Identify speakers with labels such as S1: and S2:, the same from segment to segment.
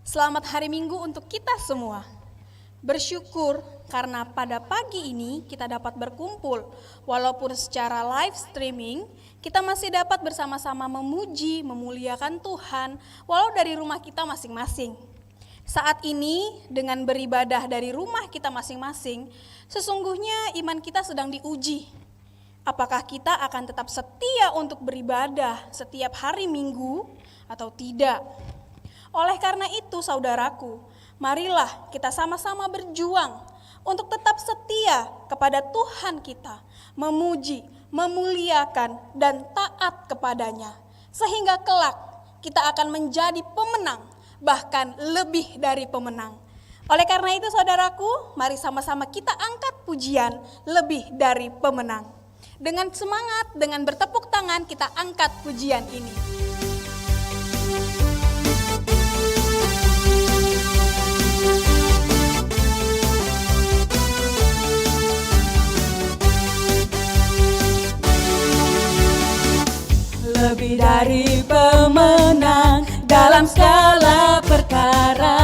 S1: Selamat hari Minggu untuk kita semua. Bersyukur karena pada pagi ini kita dapat berkumpul. Walaupun secara live streaming, kita masih dapat bersama-sama memuji, memuliakan Tuhan, walau dari rumah kita masing-masing. Saat ini dengan beribadah dari rumah kita masing-masing, sesungguhnya iman kita sedang diuji. Apakah kita akan tetap setia untuk beribadah setiap hari Minggu atau tidak? Oleh karena itu, saudaraku, marilah kita sama-sama berjuang untuk tetap setia kepada Tuhan kita, memuji, memuliakan, dan taat kepadanya. Sehingga kelak kita akan menjadi pemenang, bahkan lebih dari pemenang. Oleh karena itu, saudaraku, mari sama-sama kita angkat pujian lebih dari pemenang. Dengan semangat, dengan bertepuk tangan, kita angkat pujian ini.
S2: Lebih dari pemenang dalam segala perkara,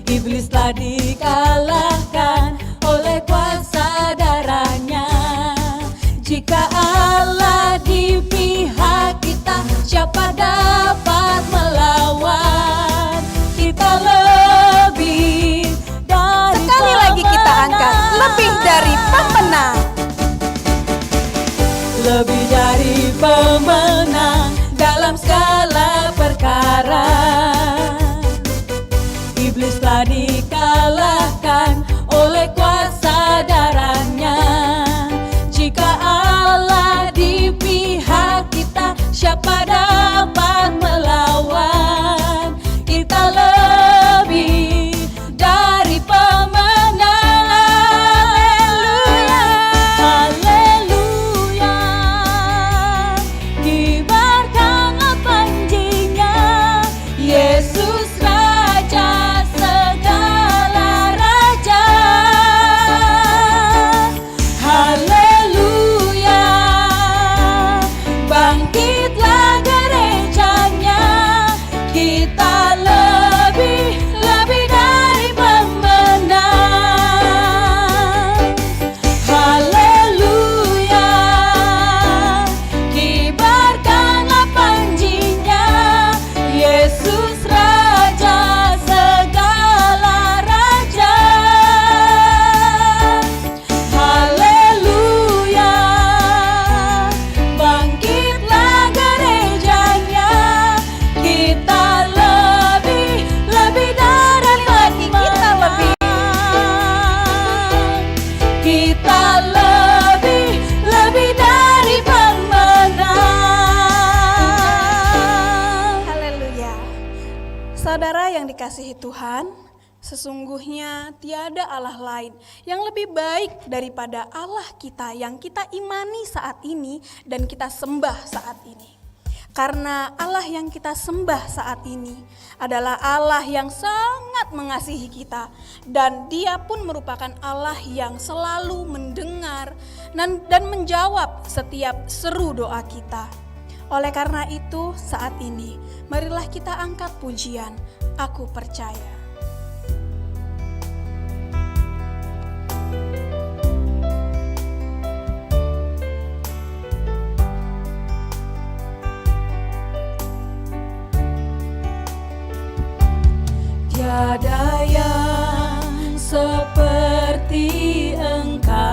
S2: iblis telah dikalahkan oleh kuasa darahnya. Jika Allah di pihak kita, siapa dapat melawan? Kita lebih dari
S1: sekali lagi kita angkat, lebih dari pemenang.
S2: Lebih dari pemenang dalam segala perkara, iblis telah dikalahkan oleh kuasa darahnya. Jika Allah di pihak kita, siapa dapat melawan? Kita lebih dari pemenang.
S1: Saudara yang dikasihi Tuhan, sesungguhnya tiada Allah lain yang lebih baik daripada Allah kita yang kita imani saat ini dan kita sembah saat ini. Karena Allah yang kita sembah saat ini adalah Allah yang sangat mengasihi kita, dan Dia pun merupakan Allah yang selalu mendengar dan menjawab setiap seru doa kita. Oleh karena itu, saat ini, marilah kita angkat pujian, Aku Percaya.
S2: Tiada yang seperti Engkau,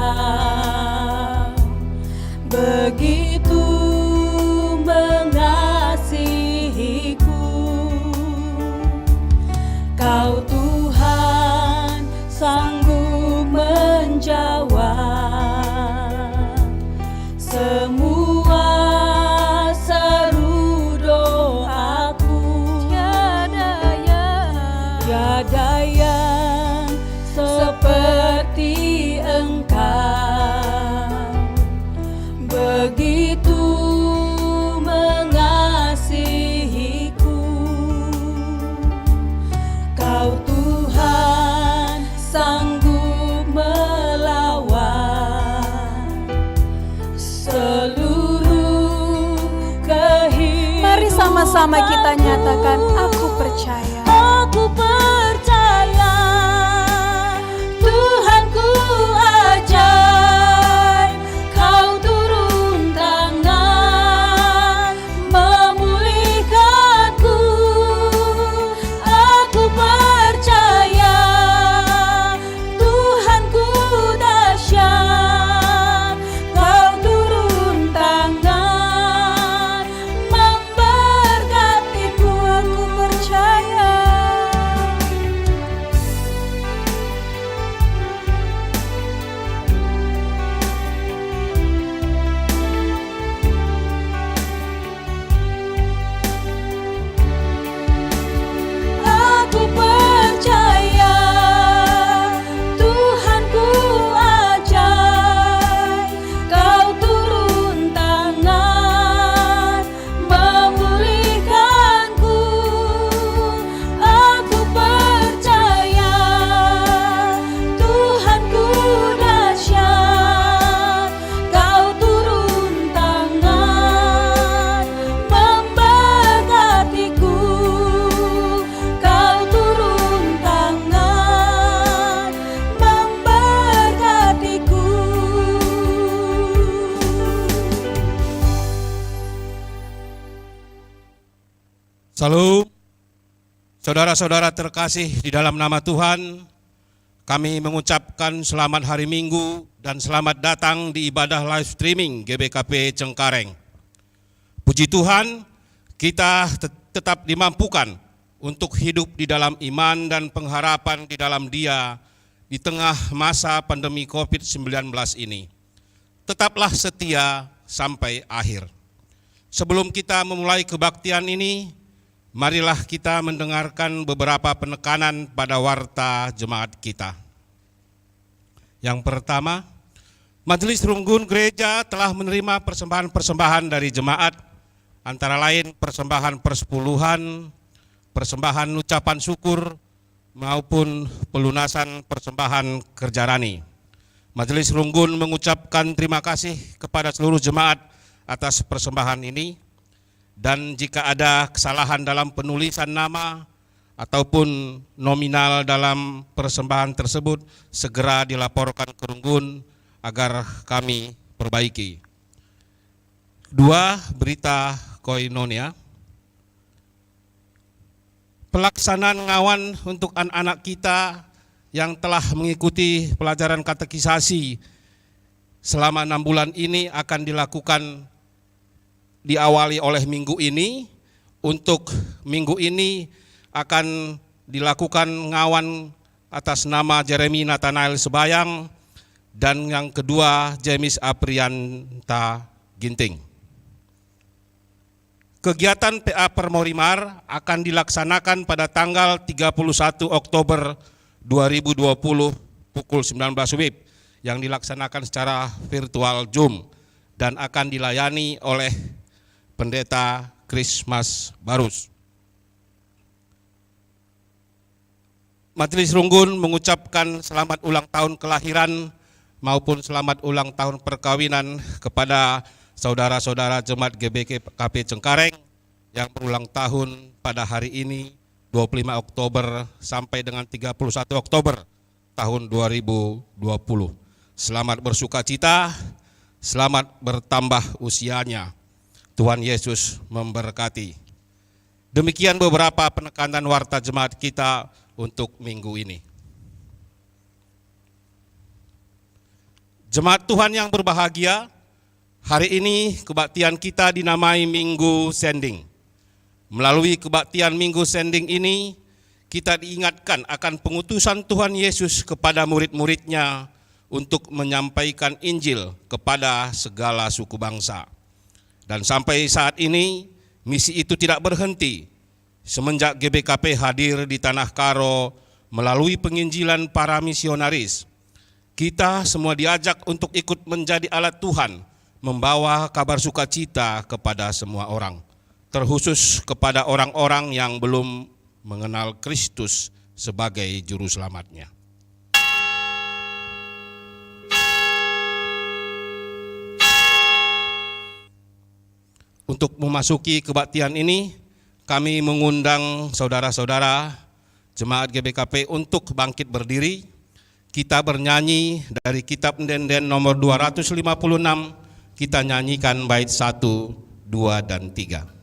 S2: begitu mengasihiku. Kau Tuhan sanggup menjawab semua seru doaku. Tiada yang seperti Engkau, begitu mengasihiku. Kau Tuhan sanggup melawan seluruh kehidupan.
S1: Mari Sama-sama kita nyatakan, aku percaya.
S2: Aku percaya Tuhanku ajaib, Kau turun tangan memulihkanku. Aku percaya Tuhanku dahsyat, Kau turun tangan memberkatiku. Aku percaya. Aku percaya Tuhanku ajaib, Kau turun tangan memulihkanku. Aku percaya Tuhanku dahsyat, Kau turun tangan memberkatiku. Kau turun tangan memberkatiku.
S3: Salam, saudara-saudara terkasih di dalam nama Tuhan, kami mengucapkan selamat hari Minggu dan selamat datang di ibadah live streaming GBKP Cengkareng. Puji Tuhan, kita tetap dimampukan untuk hidup di dalam iman dan pengharapan di dalam Dia di tengah masa pandemi COVID-19 ini. Tetaplah setia sampai akhir. Sebelum kita memulai kebaktian ini, marilah kita mendengarkan beberapa penekanan pada warta jemaat kita. Yang pertama, Majelis Runggun Gereja telah menerima persembahan-persembahan dari jemaat, antara lain persembahan persepuluhan, persembahan ucapan syukur, maupun pelunasan persembahan kerja rani. Majelis Runggun mengucapkan terima kasih kepada seluruh jemaat atas persembahan ini. Dan jika ada kesalahan dalam penulisan nama ataupun nominal dalam persembahan tersebut, segera dilaporkan ke Runggun agar kami perbaiki. 2. Berita koinonia. Pelaksanaan ngawan untuk anak-anak kita yang telah mengikuti pelajaran katekisasi selama 6 bulan ini akan dilakukan diawali oleh minggu ini. Untuk minggu ini akan dilakukan ngawan atas nama Jeremy Nathanael Sebayang dan yang kedua James Aprianta Ginting. Kegiatan PA Permorimar akan dilaksanakan pada tanggal 31 Oktober 2020 pukul 19 WIB yang dilaksanakan secara virtual Zoom dan akan dilayani oleh Pendeta Christmas Barus. Majelis Runggun mengucapkan selamat ulang tahun kelahiran maupun selamat ulang tahun perkawinan kepada saudara-saudara jemaat GBKP Cengkareng yang berulang tahun pada hari ini 25 Oktober sampai dengan 31 Oktober tahun 2020. Selamat bersukacita, selamat bertambah usianya. Tuhan Yesus memberkati. Demikian beberapa penekanan warta jemaat kita untuk minggu ini. Jemaat Tuhan yang berbahagia, hari ini kebaktian kita dinamai Minggu Sending. Melalui kebaktian Minggu Sending ini, kita diingatkan akan pengutusan Tuhan Yesus kepada murid-muridnya untuk menyampaikan Injil kepada segala suku bangsa. Dan sampai saat ini, misi itu tidak berhenti. Semenjak GBKP hadir di Tanah Karo melalui penginjilan para misionaris, kita semua diajak untuk ikut menjadi alat Tuhan, membawa kabar sukacita kepada semua orang, terkhusus kepada orang-orang yang belum mengenal Kristus sebagai juru selamatnya. Untuk memasuki kebaktian ini, kami mengundang saudara-saudara Jemaat GBKP untuk bangkit berdiri. Kita bernyanyi dari kitab Ndenden nomor 256, kita nyanyikan bait 1, 2, dan 3.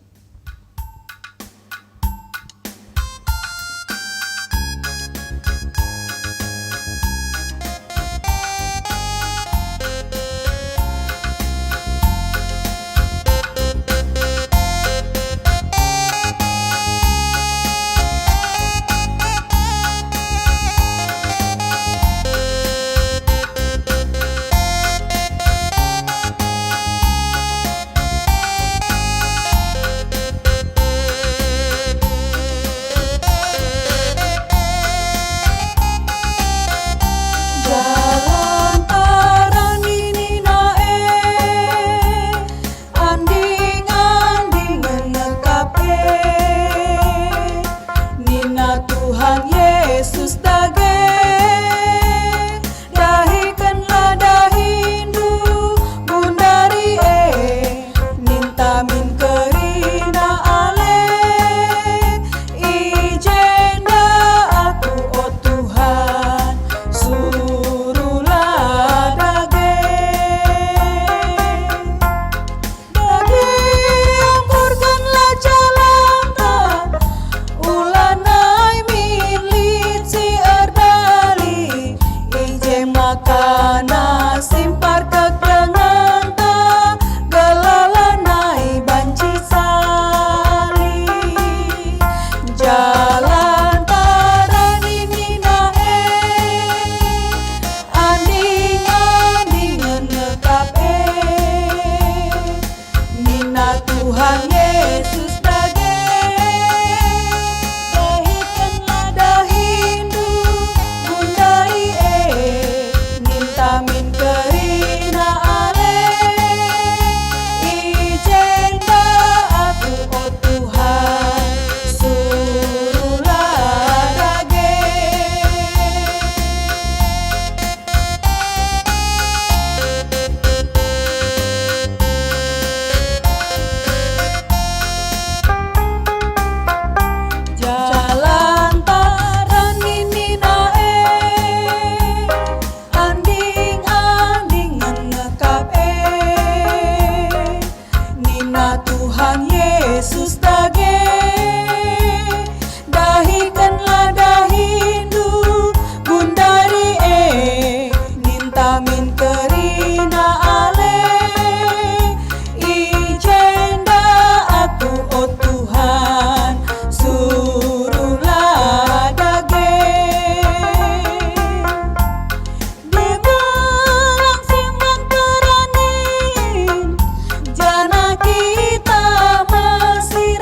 S2: Jana kita masih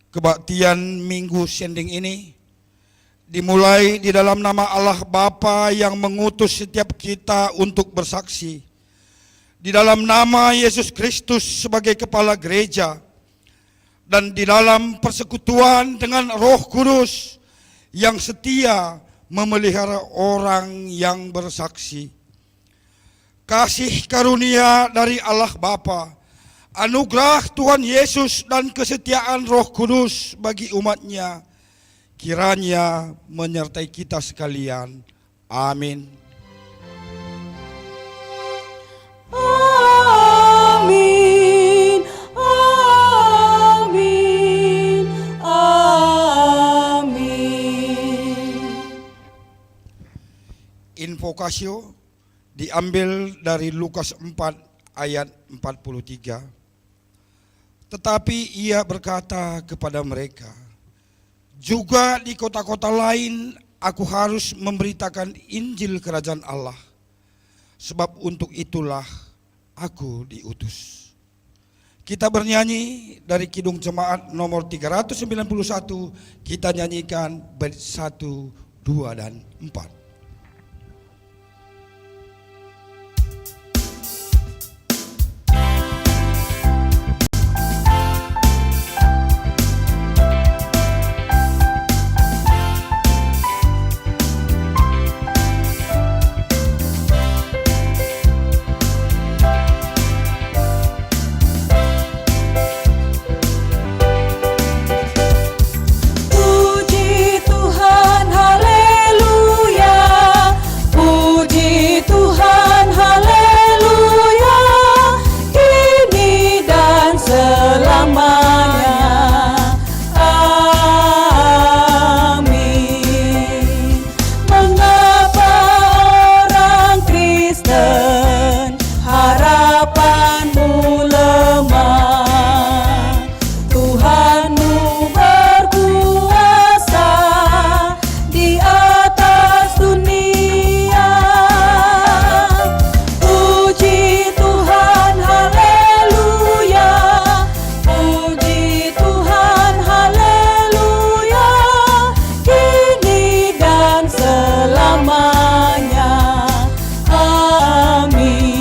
S4: Kebaktian Minggu Sending ini dimulai di dalam nama Allah Bapa yang mengutus setiap kita untuk bersaksi, di dalam nama Yesus Kristus sebagai kepala gereja, dan di dalam persekutuan dengan Roh Kudus yang setia memelihara orang yang bersaksi. Kasih karunia dari Allah Bapa, anugerah Tuhan Yesus dan kesetiaan Roh Kudus bagi umatnya kiranya menyertai kita sekalian. Amin.
S2: Amin, amin, amin.
S4: Invokasio diambil dari Lukas 4 ayat 43. Tetapi ia berkata kepada mereka, juga di kota-kota lain aku harus memberitakan Injil Kerajaan Allah, sebab untuk itulah aku diutus. Kita bernyanyi dari Kidung Jemaat nomor 391, kita nyanyikan bait 1, 2, dan 4.
S2: Puji Tuhan, haleluya. Puji Tuhan, haleluya. Kini dan selamanya. Amin. Mengapa orang Kristen harapanmu lemah? Tuhanmu berkuasa di atas dunia. Puji Tuhan, haleluya. Puji Tuhan, haleluya. Kini dan selamanya. Amin.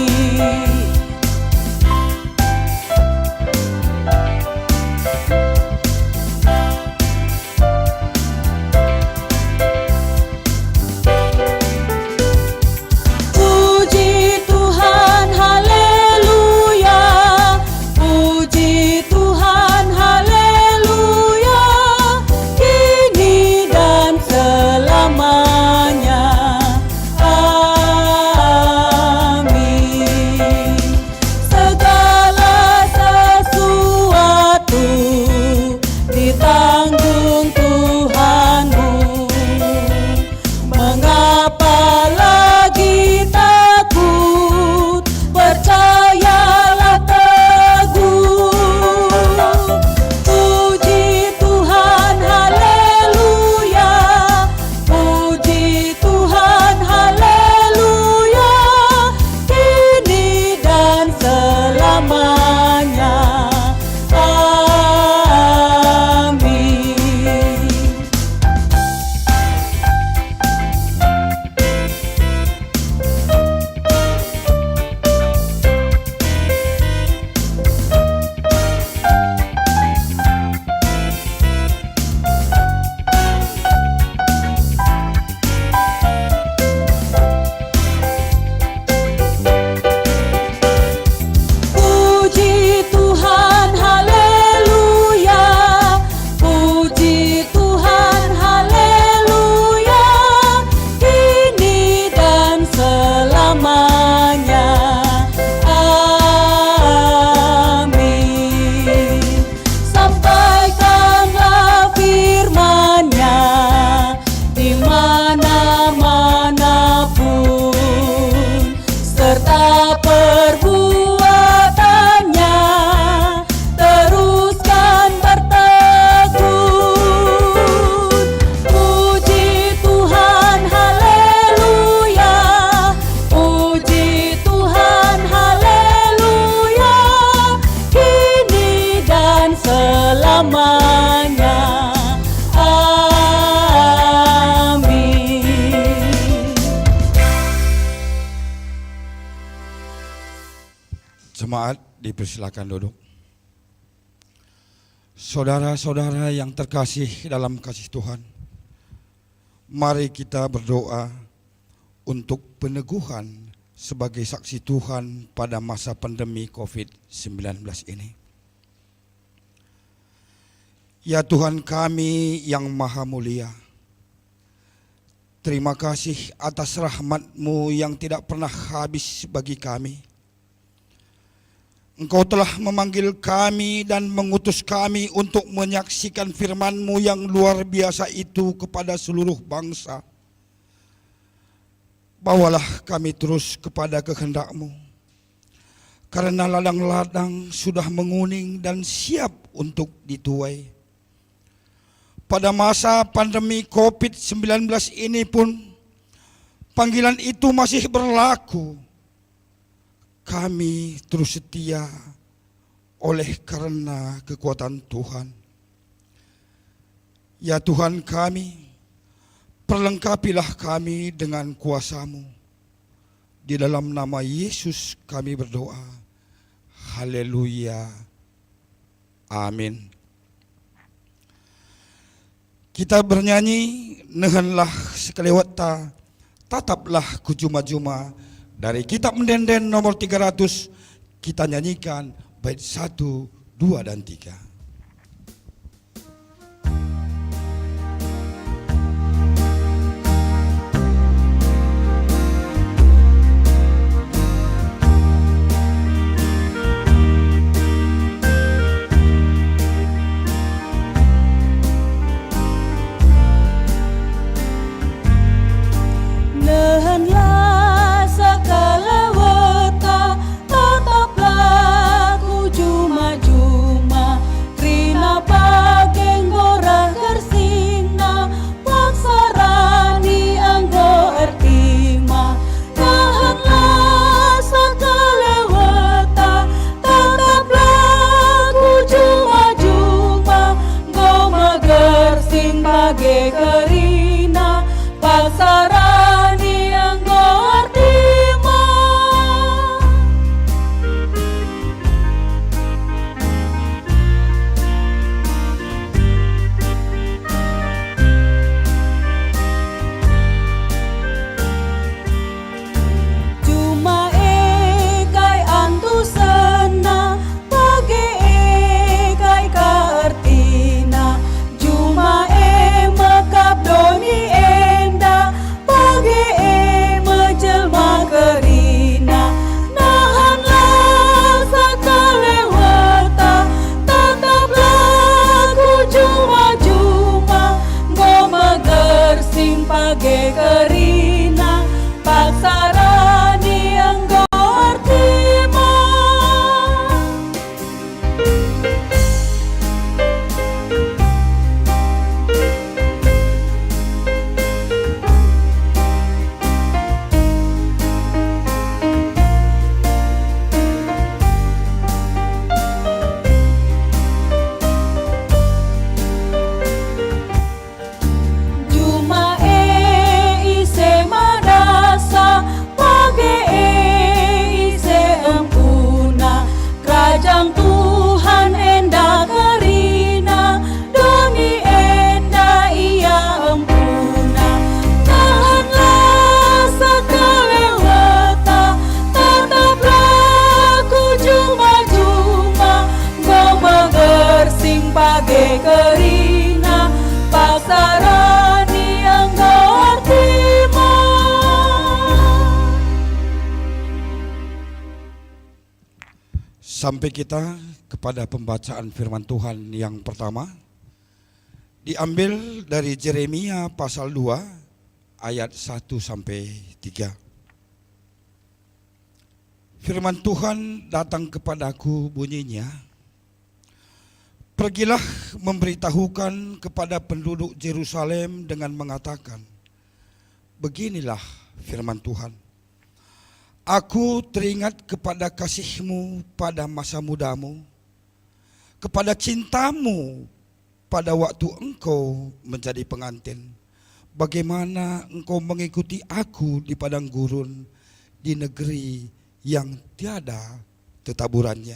S2: Puji Tuhan, haleluya. Puji Tuhan, haleluya. Kini dan selamanya. Amin. Segala sesuatu ditanggung Tuhanmu. Mengapa lagi takut? Percayalah teguh. Puji Tuhan, haleluya. Puji Tuhan, haleluya. Kini dan selamanya. Amin. Puji Tuhan, haleluya. Puji Tuhan, haleluya. Kini dan selamanya. Amin. Sampaikanlah firman-Nya di mana-mana pun, serta perbuatannya teruskan bertekun. Puji Tuhan, haleluya. Puji Tuhan, haleluya. Kini dan selamanya.
S4: Dipersilakan duduk. Saudara-saudara yang terkasih dalam kasih Tuhan, mari kita berdoa untuk peneguhan sebagai saksi Tuhan pada masa pandemi COVID-19 ini. Ya Tuhan kami yang maha mulia, terima kasih atas rahmat-Mu yang tidak pernah habis bagi kami. Engkau telah memanggil kami dan mengutus kami untuk menyaksikan firman-Mu yang luar biasa itu kepada seluruh bangsa. Bawalah kami terus kepada kehendak-Mu, karena ladang-ladang sudah menguning dan siap untuk dituai. Pada masa pandemi COVID-19 ini pun, panggilan itu masih berlaku. Kami terus setia oleh karena kekuatan Tuhan. Ya Tuhan kami, perlengkapilah kami dengan kuasa-Mu. Di dalam nama Yesus kami berdoa. Haleluya. Amin. Kita bernyanyi, nehenlah sekelewata, tataplah kujuma-juma. Dari kitab Mendenden nomor 300, kita nyanyikan bait 1, 2, dan 3.
S2: Nehenlah sekelewata, tataplah kujuma-juma. Rina pageng gorah gersina, paksarani anggo ertima. Nehenlah sekelewata, tataplah kujuma-juma. Goma gersing page kerina, paksarani anggo ertima. Cuma kai antu sena, page kai kaartina. Cuma mekap doni enda, page menjelma kerina. Nahanlah sekelewata, tataplah kujuma-juma. Goma gersing page kerina, paksarani anggo ertima. Cuma ise madasa, page ise empuna. Kerajaan Tuhan enda kerina, doni enda ia empuna. Nahanlah sekelewata, tataplah kujuma-juma. Goma gersing page kerina, paksarani anggo ertima.
S4: Sampai kita kepada pembacaan firman Tuhan yang pertama, diambil dari Yeremia pasal 2 ayat 1 sampai 3. Firman Tuhan datang kepadaku bunyinya, pergilah memberitahukan kepada penduduk Yerusalem dengan mengatakan, beginilah firman Tuhan. Aku teringat kepada kasih-Mu pada masa mudamu, kepada cintamu pada waktu engkau menjadi pengantin. Bagaimana engkau mengikuti aku di padang gurun, di negeri yang tiada tetaburannya.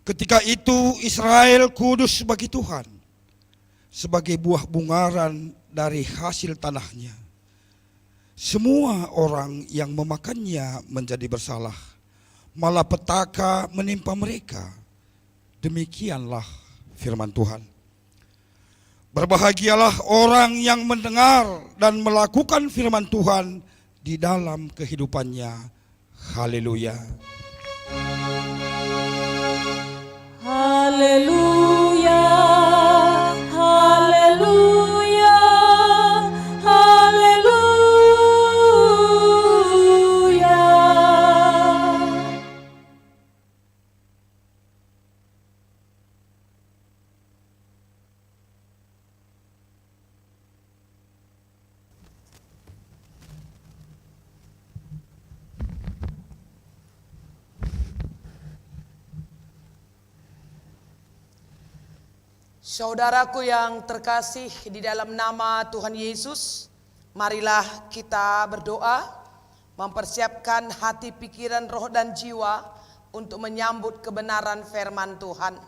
S4: Ketika itu Israel kudus bagi Tuhan, sebagai buah bungaran dari hasil tanahnya. Semua orang yang memakannya menjadi bersalah, malapetaka menimpa mereka. Demikianlah firman Tuhan. Berbahagialah orang yang mendengar dan melakukan firman Tuhan di dalam kehidupannya. Haleluya.
S2: Haleluya, haleluya, haleluya.
S5: Saudaraku yang terkasih di dalam nama Tuhan Yesus, marilah kita berdoa, mempersiapkan hati, pikiran, roh dan jiwa untuk menyambut kebenaran firman Tuhan.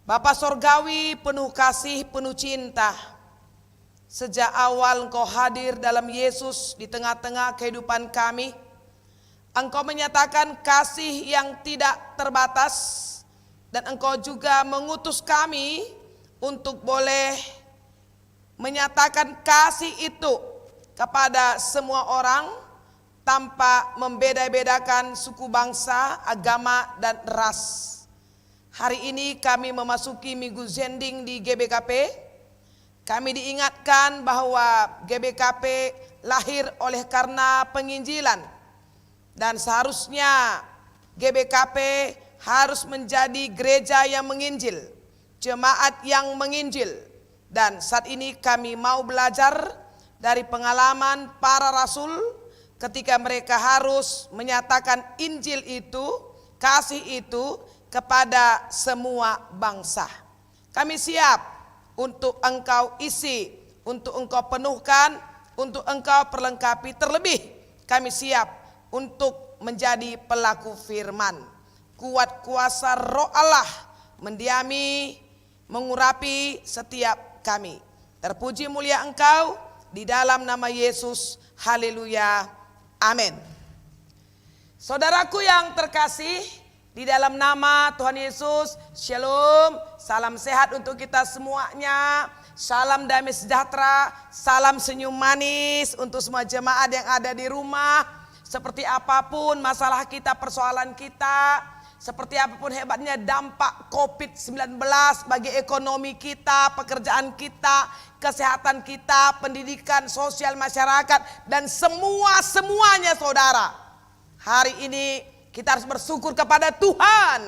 S5: Bapa Sorgawi penuh kasih, penuh cinta, sejak awal Engkau hadir dalam Yesus di tengah-tengah kehidupan kami. Engkau menyatakan kasih yang tidak terbatas, dan Engkau juga mengutus kami untuk boleh menyatakan kasih itu kepada semua orang tanpa membeda-bedakan suku, bangsa, agama, dan ras. Hari ini kami memasuki minggu zending di GBKP. Kami diingatkan bahwa GBKP lahir oleh karena penginjilan, dan seharusnya GBKP harus menjadi gereja yang menginjil, jemaat yang menginjil. Dan saat ini kami mau belajar dari pengalaman para rasul ketika mereka harus menyatakan Injil itu, kasih itu kepada semua bangsa. Kami siap untuk Engkau isi, untuk Engkau penuhkan, untuk Engkau perlengkapi. Terlebih kami siap untuk menjadi pelaku firman. Kuat kuasa Roh Allah mendiami, mengurapi setiap kami. Terpuji mulia Engkau di dalam nama Yesus. Haleluya. Amin. Saudaraku yang terkasih di dalam nama Tuhan Yesus, Shalom. Salam sehat untuk kita semuanya. Salam damai sejahtera, salam senyum manis untuk semua jemaat yang ada di rumah. Seperti apapun masalah kita, persoalan kita, seperti apapun hebatnya dampak COVID-19 bagi ekonomi kita, pekerjaan kita, kesehatan kita, pendidikan, sosial masyarakat, dan semuanya saudara. Hari ini kita harus bersyukur kepada Tuhan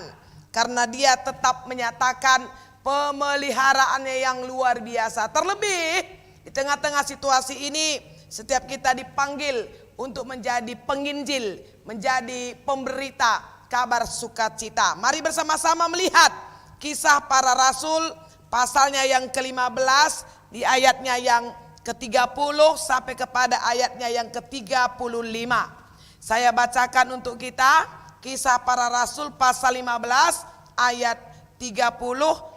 S5: karena Dia tetap menyatakan pemeliharaannya yang luar biasa. Terlebih di tengah-tengah situasi ini, setiap kita dipanggil untuk menjadi penginjil, menjadi pemberita kabar sukacita. Mari bersama-sama melihat kisah para rasul pasalnya yang ke-15 di ayatnya yang ke-30 sampai kepada ayatnya yang ke-35. Saya bacakan untuk kita kisah para rasul pasal 15 ayat 30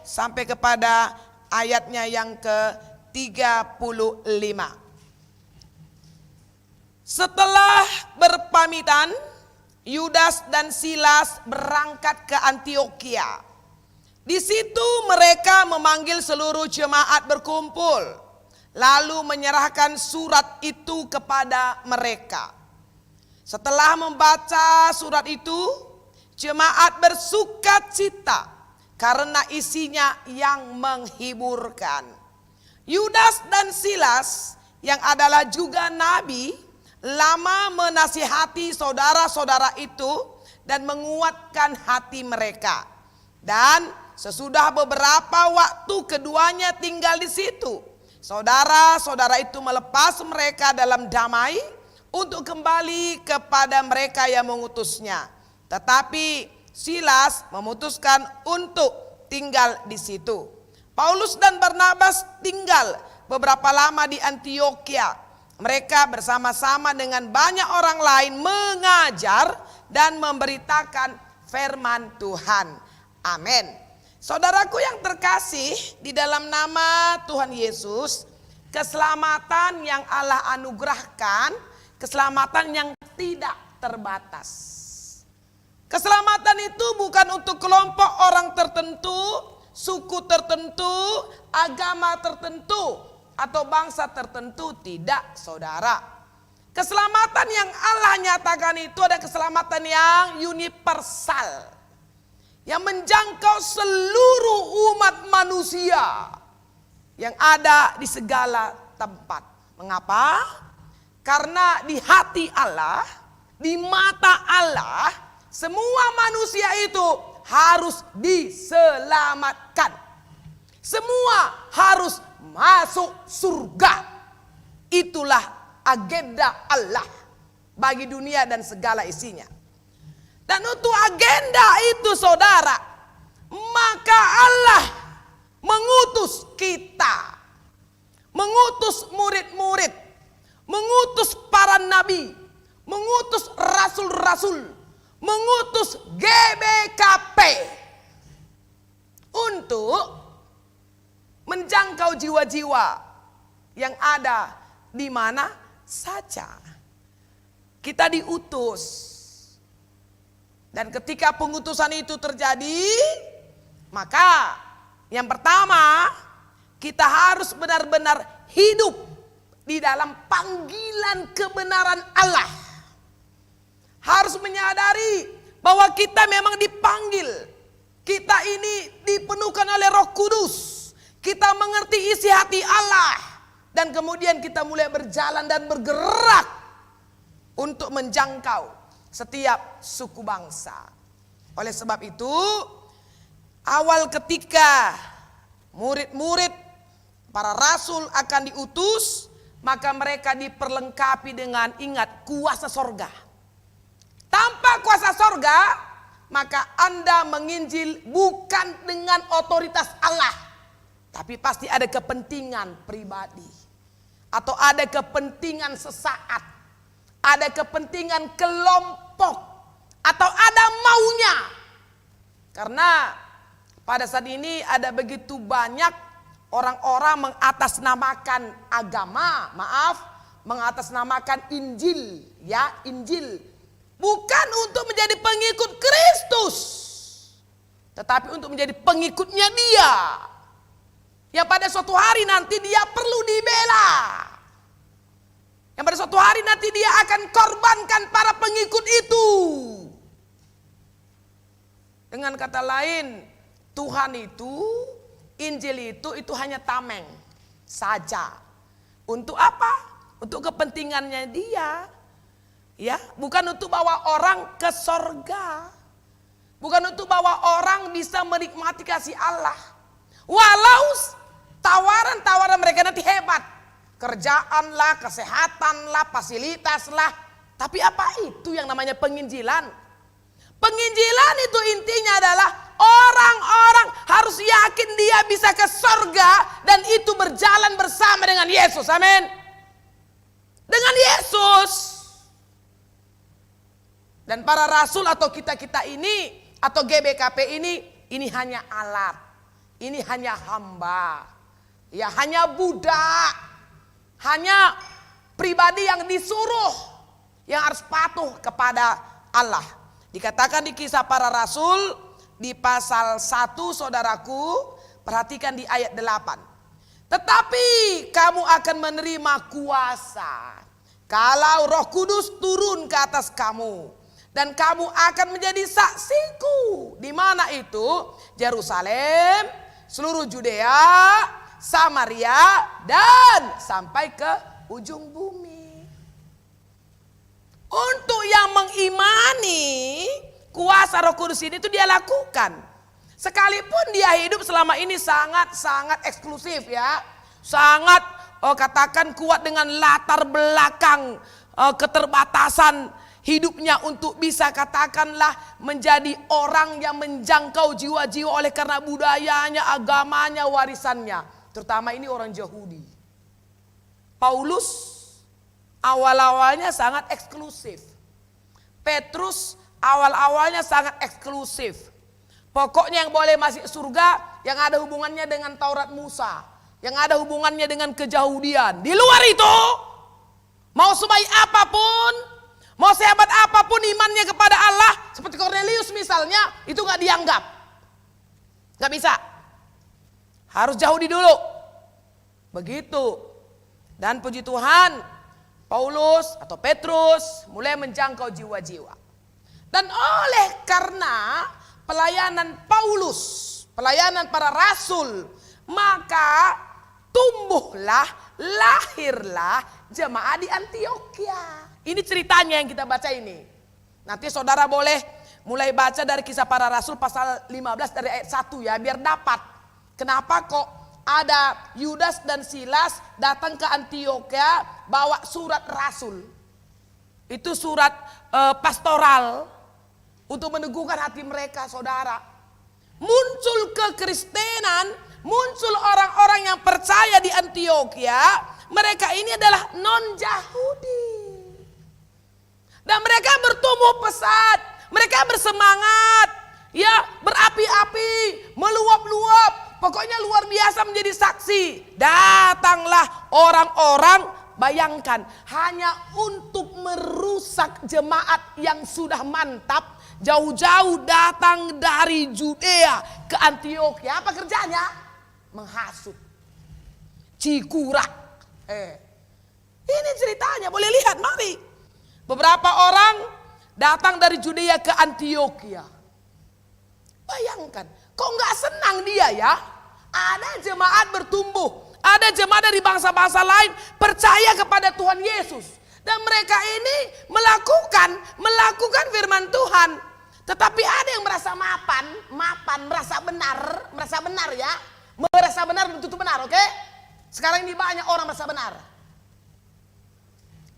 S5: sampai kepada ayatnya yang ke-35. Setelah berpamitan, Yudas dan Silas berangkat ke Antiokhia. Di situ mereka memanggil seluruh jemaat berkumpul, lalu menyerahkan surat itu kepada mereka. Setelah membaca surat itu, jemaat bersukacita karena isinya yang menghiburkan. Yudas dan Silas yang adalah juga nabi, lama menasihati saudara-saudara itu dan menguatkan hati mereka. Dan sesudah beberapa waktu keduanya tinggal di situ, saudara-saudara itu melepas mereka dalam damai untuk kembali kepada mereka yang mengutusnya. Tetapi Silas memutuskan untuk tinggal di situ. Paulus dan Barnabas tinggal beberapa lama di Antiokhia. Mereka bersama-sama dengan banyak orang lain mengajar dan memberitakan firman Tuhan. Amin. Saudaraku yang terkasih, di dalam nama Tuhan Yesus, keselamatan yang Allah anugerahkan, keselamatan yang tidak terbatas. Keselamatan itu bukan untuk kelompok orang tertentu, suku tertentu, agama tertentu, atau bangsa tertentu. Tidak, saudara. Keselamatan yang Allah nyatakan itu ada keselamatan yang universal, yang menjangkau seluruh umat manusia yang ada di segala tempat. Mengapa? Karena di hati Allah, di mata Allah, semua manusia itu harus diselamatkan. Semua harus masuk surga. Itulah agenda Allah bagi dunia dan segala isinya. Dan untuk agenda itu, saudara, maka Allah mengutus kita, mengutus murid-murid, mengutus para nabi, mengutus rasul-rasul, mengutus GBKP untuk menjangkau jiwa-jiwa yang ada di mana saja. Kita diutus. Dan ketika pengutusan itu terjadi, maka yang pertama, kita harus benar-benar hidup di dalam panggilan kebenaran Allah. Harus menyadari bahwa kita memang dipanggil. Kita ini dipenuhkan oleh Roh Kudus. Kita mengerti isi hati Allah. Dan kemudian kita mulai berjalan dan bergerak untuk menjangkau setiap suku bangsa. Oleh sebab itu, awal ketika murid-murid para rasul akan diutus, maka mereka diperlengkapi dengan, ingat, kuasa sorga. Tanpa kuasa sorga, maka Anda menginjil bukan dengan otoritas Allah, tapi pasti ada kepentingan pribadi. Atau ada kepentingan sesaat, ada kepentingan kelompok, atau ada maunya. Karena pada saat ini ada begitu banyak orang-orang mengatasnamakan agama, mengatasnamakan Injil, ya, Injil. Bukan untuk menjadi pengikut Kristus, tetapi untuk menjadi pengikutnya Dia. Yang pada suatu hari nanti dia perlu dibela. Yang pada suatu hari nanti dia akan korbankan para pengikut itu. Dengan kata lain, Tuhan itu, Injil itu hanya tameng saja. Untuk apa? Untuk kepentingannya dia. Ya, bukan untuk bawa orang ke sorga. Bukan untuk bawa orang bisa menikmati kasih Allah. Walau tawaran-tawaran mereka nanti hebat. Kerjaan lah, kesehatan lah, fasilitas lah. Tapi apa itu yang namanya penginjilan? Penginjilan itu intinya adalah orang-orang harus yakin dia bisa ke sorga. Dan itu berjalan bersama dengan Yesus. Amin. Dengan Yesus. Dan para rasul atau kita-kita ini, atau GBKP ini hanya alat. Ini hanya hamba, ya, hanya budak, hanya pribadi yang disuruh, yang harus patuh kepada Allah. Dikatakan di Kisah Para Rasul di pasal 1, saudaraku, perhatikan di ayat 8. Tetapi kamu akan menerima kuasa kalau Roh Kudus turun ke atas kamu. Dan kamu akan menjadi saksiku. Di mana itu? Yerusalem, seluruh Judea, Samaria, dan sampai ke ujung bumi. Untuk yang mengimani, kuasa Roh Kudus ini itu dia lakukan. Sekalipun dia hidup selama ini sangat-sangat eksklusif, ya. Sangat katakan kuat dengan latar belakang keterbatasan hidupnya untuk bisa katakanlah menjadi orang yang menjangkau jiwa-jiwa oleh karena budayanya, agamanya, warisannya. Terutama ini orang Yahudi. Paulus awal-awalnya sangat eksklusif. Petrus awal-awalnya sangat eksklusif. Pokoknya yang boleh masuk surga yang ada hubungannya dengan Taurat Musa, yang ada hubungannya dengan keyahudian. Di luar itu, mau sebaik apapun, mau sehebat apapun imannya kepada Allah, seperti Cornelius misalnya, itu gak dianggap. Gak bisa. Harus jauhi dulu. Begitu. Dan puji Tuhan, Paulus atau Petrus mulai menjangkau jiwa-jiwa. Dan oleh karena pelayanan Paulus, pelayanan para rasul, maka tumbuhlah, lahirlah jemaat di Antioquia. Ini ceritanya yang kita baca ini. Nanti saudara boleh mulai baca dari Kisah Para Rasul pasal 15 dari ayat 1 ya, biar dapat. Kenapa kok ada Yudas dan Silas datang ke Antioquia bawa surat rasul. Itu surat pastoral untuk meneguhkan hati mereka, saudara. Muncul kekristenan, muncul orang-orang yang percaya di Antioquia. Mereka ini adalah non-Yahudi. Dan mereka bertumbuh pesat, mereka bersemangat, ya, berapi-api, meluap-luap. Pokoknya luar biasa menjadi saksi. Datanglah orang-orang, bayangkan, hanya untuk merusak jemaat yang sudah mantap. Jauh-jauh datang dari Judea ke Antioquia. Apa kerjanya? Menghasut, cikurak. Ini ceritanya, boleh lihat, mari. Beberapa orang datang dari Judea ke Antioquia. Bayangkan, kok nggak senang dia ya? Ada jemaat bertumbuh, ada jemaat dari bangsa-bangsa lain percaya kepada Tuhan Yesus. Dan mereka ini melakukan firman Tuhan. Tetapi ada yang merasa mapan, merasa benar ya. Merasa benar belum tentu benar, oke? Sekarang ini banyak orang merasa benar.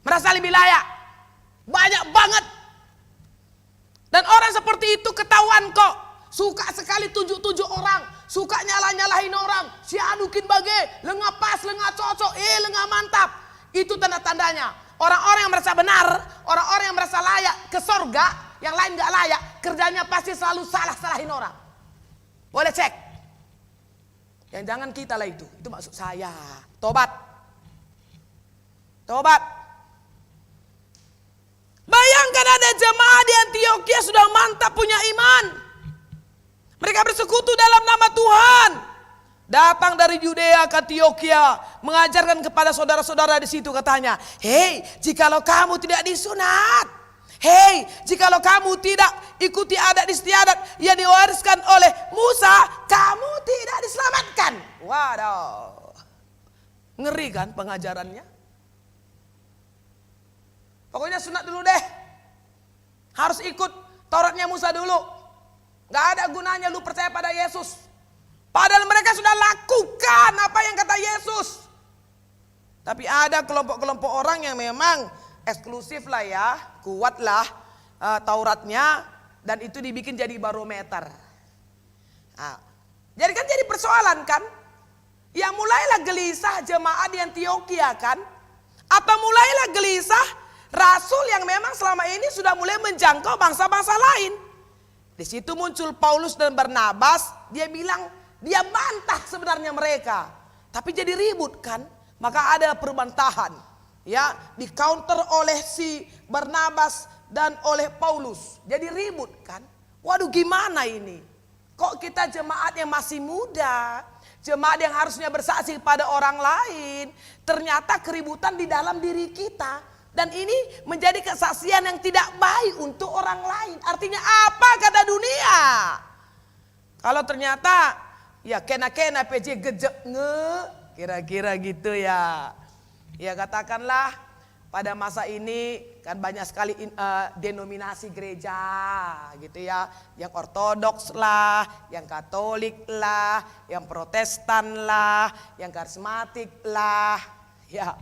S5: Merasa lebih layak. Banyak banget. Dan orang seperti itu ketahuan kok. Suka sekali tunjuk-tunjuk orang. Suka nyalah-nyalahin orang. Si anukin bagai, lengah pas, lengah cocok, lengah mantap. Itu tanda-tandanya. Orang-orang yang merasa benar, orang-orang yang merasa layak ke sorga, yang lain gak layak, kerjanya pasti selalu salah-salahin orang. Boleh cek. Yang jangan kita lah itu maksud saya. Tobat. Bayangkan ada jemaah di Antioquia sudah mantap punya iman. Mereka bersekutu dalam nama Tuhan. Datang dari Yudea ke Antioquia, mengajarkan kepada saudara-saudara di situ, katanya, "Hei, jikalau kamu tidak disunat, hei, jikalau kamu tidak ikuti adat istiadat yang diwariskan oleh Musa, kamu tidak diselamatkan." Waduh. Ngeri kan pengajarannya? Pokoknya sunat dulu deh. Harus ikut Tauratnya Musa dulu. Gak ada gunanya lu percaya pada Yesus. Padahal mereka sudah lakukan apa yang kata Yesus. Tapi ada kelompok-kelompok orang yang memang eksklusif lah ya, kuatlah Tauratnya, dan itu dibikin jadi barometer. Nah, jadi kan jadi persoalan kan? Ya mulailah gelisah jemaat di Antioquia kan? Atau mulailah gelisah rasul yang memang selama ini sudah mulai menjangkau bangsa-bangsa lain. Di situ muncul Paulus dan Barnabas, dia bilang, dia bantah sebenarnya mereka. Tapi jadi ribut kan? Maka ada perbantahan. Ya, di counter oleh si Barnabas dan oleh Paulus. Jadi ribut kan? Waduh, gimana ini? Kok kita jemaat yang masih muda, jemaat yang harusnya bersaksi pada orang lain, ternyata keributan di dalam diri kita. Dan ini menjadi kesaksian yang tidak baik untuk orang lain. Artinya apa kata dunia? Kalau ternyata ya kena PJ gejek kira-kira gitu ya. Ya katakanlah pada masa ini kan banyak sekali denominasi gereja gitu ya. Yang ortodoks lah, yang katolik lah, yang protestan lah, yang karismatik lah. Ya,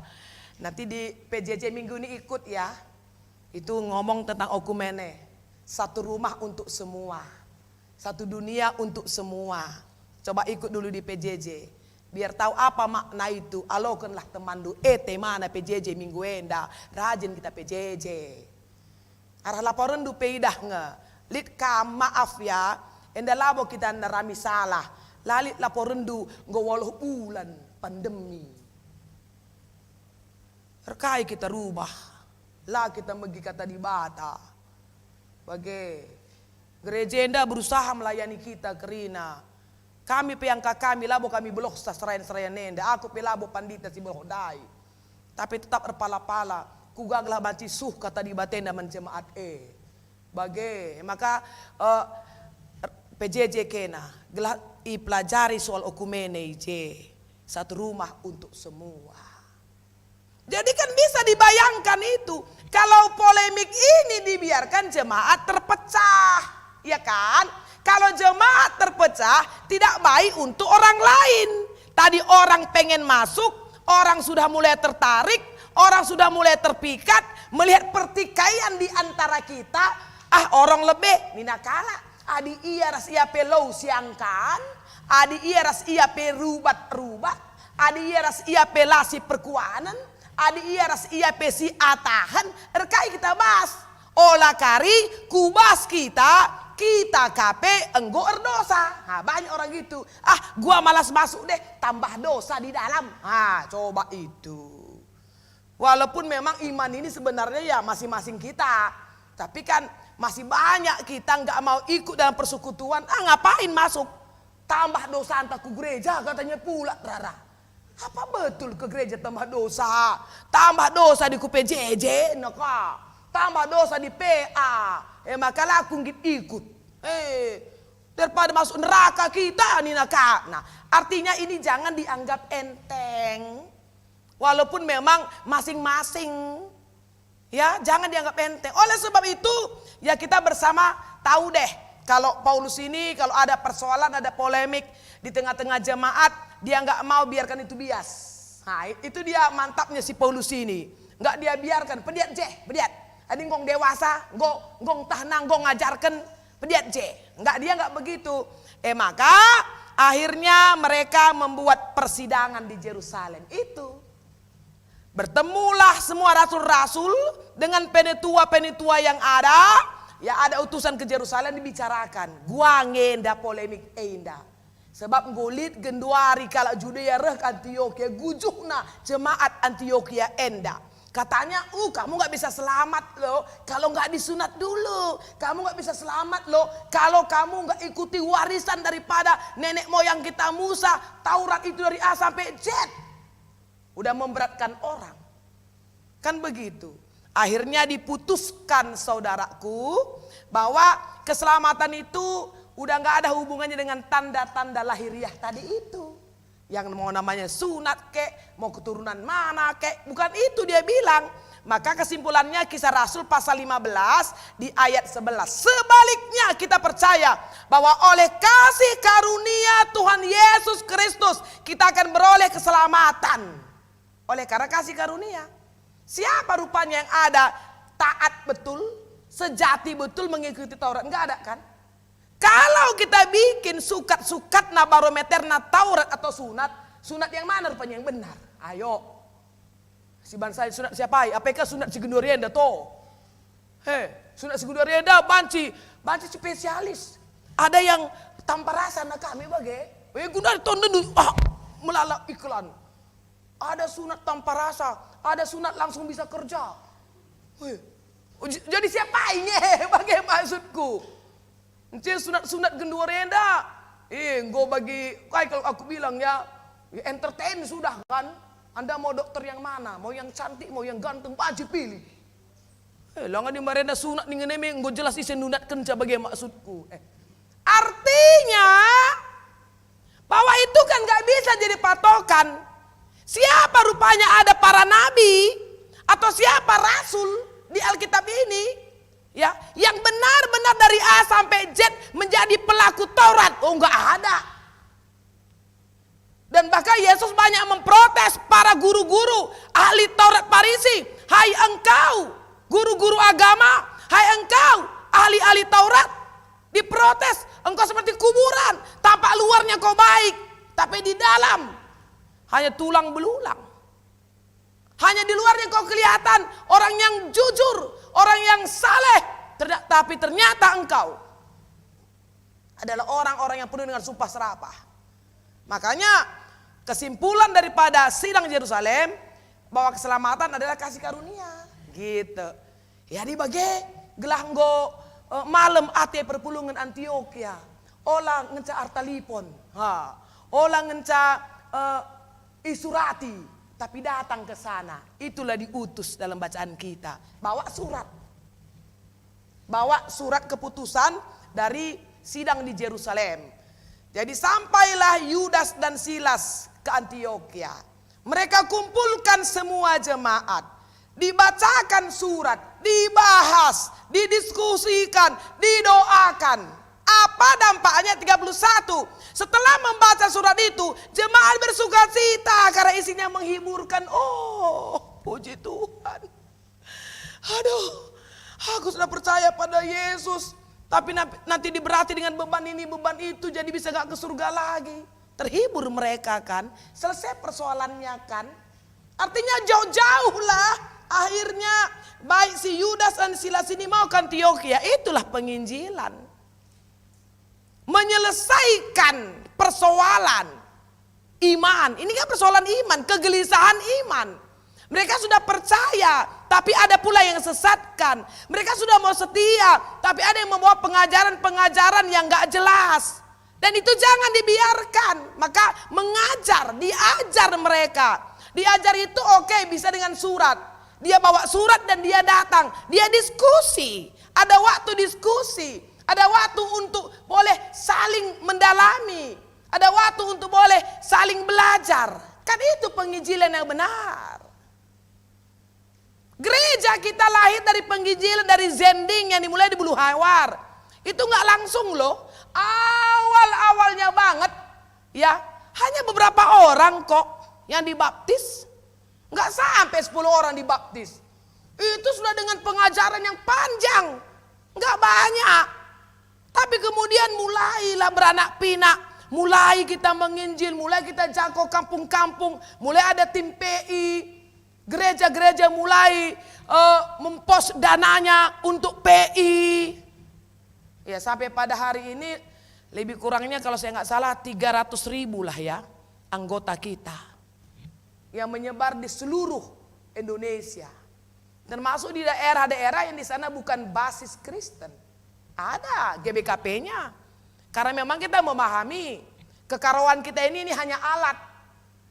S5: nanti di PJJ minggu ini ikut ya. Itu ngomong tentang okumene. Satu rumah untuk semua. Satu dunia untuk semua. Coba ikut dulu di PJJ. Biar tahu apa makna itu. Alokanlah teman du. Mana PJJ minggu enda. Rajin kita PJJ. Arah laporan du peidah nge. Lit ka maaf ya. Enda labo kita narami salah. Lalit laporan du ngowoloh bulan pandemi. Rekai kita rubah. Lah kita megi kata di bata. Bagai gereja enda berusaha melayani kita kerina. Kami peangka kami labo kami belok serayan nenda. Aku pelabo pandita si belok dai. Tapi tetap erpala-pala. Kugaglah banci suh kata di batenda menjemaat Bagai maka PJJ kena gelah pelajari soal okumene satu rumah untuk semua. Jadi kan bisa dibayangkan itu kalau polemik ini dibiarkan jemaat terpecah, ya kan? Kalau jemaat terpecah tidak baik untuk orang lain. Tadi orang pengen masuk, orang sudah mulai tertarik, orang sudah mulai terpikat melihat pertikaian di antara kita. Orang lebih ninakala. Adi iya ras iya pelau siangkan, adi iya ras iya perubat-rubat, adi iya ras iya pelasi perkuanan, adi iya ras iya pesi atahan. Erkai kita bahas. Olah kari kubas kita kape enggo erdosa. Banyak orang gitu. Gua malas masuk deh, tambah dosa di dalam. Coba itu. Walaupun memang iman ini sebenarnya ya masing-masing kita. Tapi kan masih banyak kita nggak mau ikut dalam persekutuan. Ngapain masuk? Tambah dosa entah ke gereja katanya pula Rara. Apa betul ke gereja tambah dosa? Tambah dosa di PJJ, naka. Tambah dosa di PA. Maka laku ikut. Daripada masuk neraka kita nih naka. Nah, artinya ini jangan dianggap enteng. Walaupun memang masing-masing, ya jangan dianggap enteng. Oleh sebab itu, ya kita bersama tahu deh. Kalau Paulus ini, kalau ada persoalan, ada polemik di tengah-tengah jemaat, dia nggak mau biarkan itu bias. Nah, itu dia mantapnya si Paulus ini. Nggak dia biarkan, pediat. Ada ngong dewasa, ngong tahnang, ngong ngajarkan, pediat. Dia nggak begitu. Maka akhirnya mereka membuat persidangan di Yerusalem. Itu. Bertemulah semua rasul-rasul dengan penetua-penetua yang ada. Ya ada utusan ke Yerusalem dibicarakan. Gua ngenda polemik enda. Sebab ngulit genduari kalau Judea reh Antioquia gujuhna jemaat Antioquia enda. Katanya, kamu gak bisa selamat loh kalau gak disunat dulu. Kamu gak bisa selamat loh kalau kamu gak ikuti warisan daripada nenek moyang kita Musa. Taurat itu dari A sampai Z. Udah memberatkan orang. Kan begitu. Akhirnya diputuskan saudaraku bahwa keselamatan itu udah gak ada hubungannya dengan tanda-tanda lahiriah tadi itu. Yang mau namanya sunat kek, mau keturunan mana kek, bukan itu dia bilang. Maka kesimpulannya Kisah Rasul pasal 15 di ayat 11. Sebaliknya kita percaya bahwa oleh kasih karunia Tuhan Yesus Kristus kita akan beroleh keselamatan. Oleh karena kasih karunia. Siapa rupanya yang ada taat betul, sejati betul mengikuti Taurat? Enggak ada kan? Kalau kita bikin sukat-sukat na barometer na Taurat atau sunat yang mana rupanya yang benar? Ayo. Si bangsa sunat siapa? Apakah sunat si Gendorienda toh? Sunat si Gendorienda banci spesialis. Ada yang tanpa rasa na kami bagai. Guna tonton melalak iklan. Ada sunat tanpa rasa, ada sunat langsung bisa kerja. Jadi siapa ini? Bagai maksudku? Sunat Gendorienda, go bagi, kalau aku bilang ya entertain sudah kan. Anda mau dokter yang mana? Mau yang cantik, mau yang ganteng, wajib pilih. Langan di marenda sunat nih ngemeng, go jelas isen nunat kenca bagi maksudku. Artinya bahwa itu kan nggak bisa jadi patokan. Siapa rupanya ada para nabi atau siapa rasul di Alkitab ini? Ya, yang benar-benar dari A sampai Z menjadi pelaku Taurat. Enggak ada. Dan bahkan Yesus banyak memprotes para guru-guru ahli Taurat Farisi. Hai engkau guru-guru agama, hai engkau ahli-ahli Taurat. Diprotes, engkau seperti kuburan, tampak luarnya kau baik, tapi di dalam hanya tulang belulang. Hanya di luarnya kau kelihatan orang yang jujur, orang yang saleh, tapi ternyata engkau adalah orang-orang yang penuh dengan sumpah serapah. Makanya kesimpulan daripada sidang Yerusalem bahwa keselamatan adalah kasih karunia. Gitu. Ya dibagi gelanggo malam ate perpulungan Antioquia. Olang ngenca Artalipon. Olang ngenca Isurati. Tapi datang ke sana. Itulah diutus dalam bacaan kita. Bawa surat. Bawa surat keputusan dari sidang di Yerusalem. Jadi sampailah Yudas dan Silas ke Antioquia. Mereka kumpulkan semua jemaat. Dibacakan surat, dibahas, didiskusikan, didoakan. Apa dampaknya 31? Setelah membaca surat itu, jemaat bersukacita karena isinya menghiburkan. Oh, puji Tuhan. Aduh, aku sudah percaya pada Yesus. Tapi nanti diberati dengan beban ini, beban itu, jadi bisa gak ke surga lagi. Terhibur mereka kan, selesai persoalannya kan. Artinya jauh-jauh lah. Akhirnya baik si Yudas dan Silas ini mau ke Antioquia. Itulah penginjilan. Menyelesaikan persoalan iman. Ini kan persoalan iman, kegelisahan iman. Mereka sudah percaya, tapi ada pula yang sesatkan. Mereka sudah mau setia, tapi ada yang membawa pengajaran-pengajaran yang gak jelas. Dan itu jangan dibiarkan. Maka mengajar, diajar mereka. Diajar itu oke, bisa dengan surat. Dia bawa surat dan dia datang. Dia diskusi. Ada waktu diskusi. Ada waktu untuk boleh saling mendalami. Ada waktu untuk boleh saling belajar. Kan itu penginjilan yang benar. Gereja kita lahir dari penginjilan, dari zending yang dimulai di Bulu Hawar. Itu gak langsung loh. Awal-awalnya banget. Ya, hanya beberapa orang kok yang dibaptis. Gak sampai 10 orang dibaptis. Itu sudah dengan pengajaran yang panjang. Gak banyak. Tapi kemudian mulailah beranak pinak. Mulai kita menginjil, mulai kita jangkau kampung-kampung. Mulai ada tim PI. Gereja-gereja mulai mempos dananya untuk PI. Ya sampai pada hari ini lebih kurangnya kalau saya nggak salah 300.000 lah ya anggota kita. Yang menyebar di seluruh Indonesia. Termasuk di daerah-daerah yang di sana bukan basis Kristen. Ada GBKP-nya. Karena memang kita memahami kekarowan kita ini hanya alat.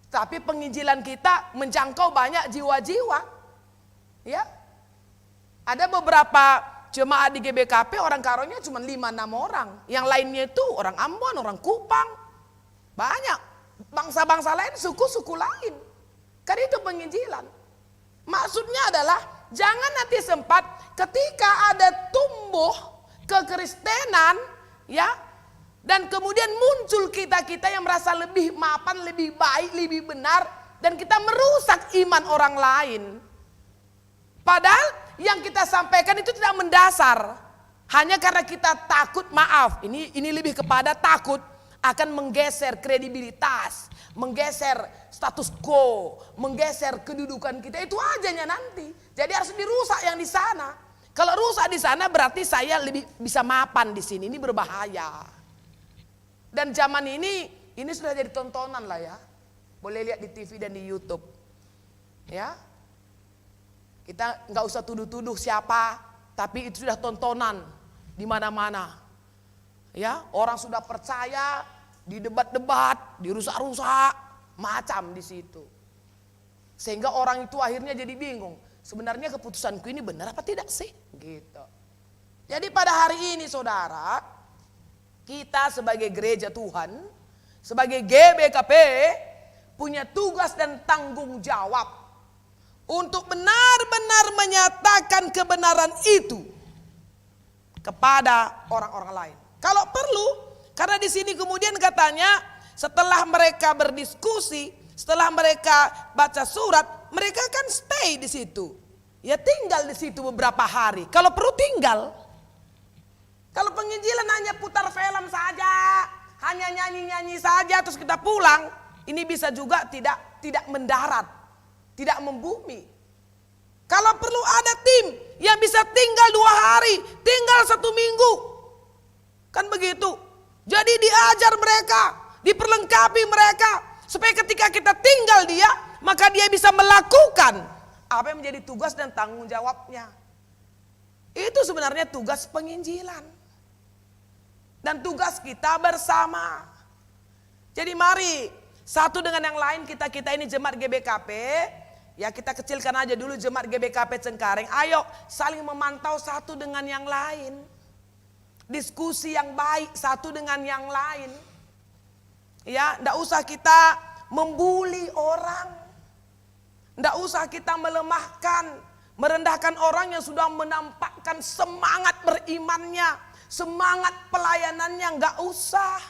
S5: Tapi penginjilan kita menjangkau banyak jiwa-jiwa. Ya. Ada beberapa jemaat di GBKP orang karonya cuma 5-6 orang. Yang lainnya itu orang Ambon, orang Kupang. Banyak. Bangsa-bangsa lain, suku-suku lain. Kan itu penginjilan. Maksudnya adalah jangan nanti sempat ketika ada tumbuh kekristenan ya. Dan kemudian muncul kita-kita yang merasa lebih mapan, lebih baik, lebih benar. Dan kita merusak iman orang lain. Padahal yang kita sampaikan itu tidak mendasar. Hanya karena kita takut, maaf. Ini lebih kepada takut akan menggeser kredibilitas. Menggeser status quo. Menggeser kedudukan kita. Itu ajanya nanti. Jadi harus dirusak yang di sana. Kalau rusak di sana berarti saya lebih bisa mapan di sini. Ini berbahaya. Dan zaman ini sudah jadi tontonan lah ya. Boleh lihat di TV dan di YouTube. Ya. Kita nggak usah tuduh-tuduh siapa, tapi itu sudah tontonan di mana-mana. Ya, orang sudah percaya di debat-debat, dirusak-rusak, macam di situ. Sehingga orang itu akhirnya jadi bingung. Sebenarnya keputusanku ini benar apa tidak sih? Gitu. Jadi pada hari ini saudara, kita sebagai gereja Tuhan, sebagai GBKP, punya tugas dan tanggung jawab untuk benar-benar menyatakan kebenaran itu kepada orang-orang lain. Kalau perlu, karena di sini kemudian katanya setelah mereka berdiskusi, setelah mereka baca surat, mereka kan stay di situ. Ya tinggal di situ beberapa hari. Kalau perlu tinggal. Kalau penginjilan hanya putar film saja, hanya nyanyi-nyanyi saja terus kita pulang, ini bisa juga tidak mendarat, tidak membumi. Kalau perlu ada tim yang bisa tinggal 2 hari, tinggal 1 minggu. Kan begitu. Jadi diajar mereka, diperlengkapi mereka. Supaya ketika kita tinggal dia, maka dia bisa melakukan apa yang menjadi tugas dan tanggung jawabnya. Itu sebenarnya tugas penginjilan. Dan tugas kita bersama. Jadi mari, satu dengan yang lain kita ini jemaat GBKP. Ya kita kecilkan aja dulu jemaat GBKP Cengkareng. Ayo saling memantau satu dengan yang lain. Diskusi yang baik satu dengan yang lain. Ya, ndak usah kita membuli orang. Ndak usah kita melemahkan, merendahkan orang yang sudah menampakkan semangat berimannya, semangat pelayanannya, nggak usah.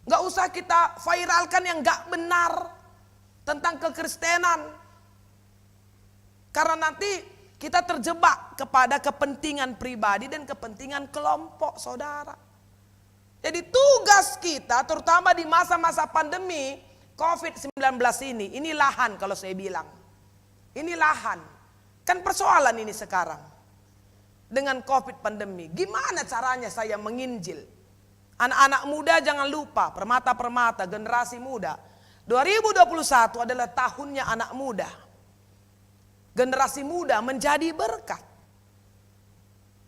S5: Nggak usah kita viralkan yang nggak benar tentang kekristenan. Karena nanti kita terjebak kepada kepentingan pribadi dan kepentingan kelompok, saudara. Jadi tugas kita terutama di masa-masa pandemi COVID-19 ini lahan kalau saya bilang. Ini lahan. Kan persoalan ini sekarang. Dengan COVID pandemi. Gimana caranya saya menginjil? Anak-anak muda jangan lupa, permata-permata, generasi muda. 2021 adalah tahunnya anak muda. Generasi muda menjadi berkat.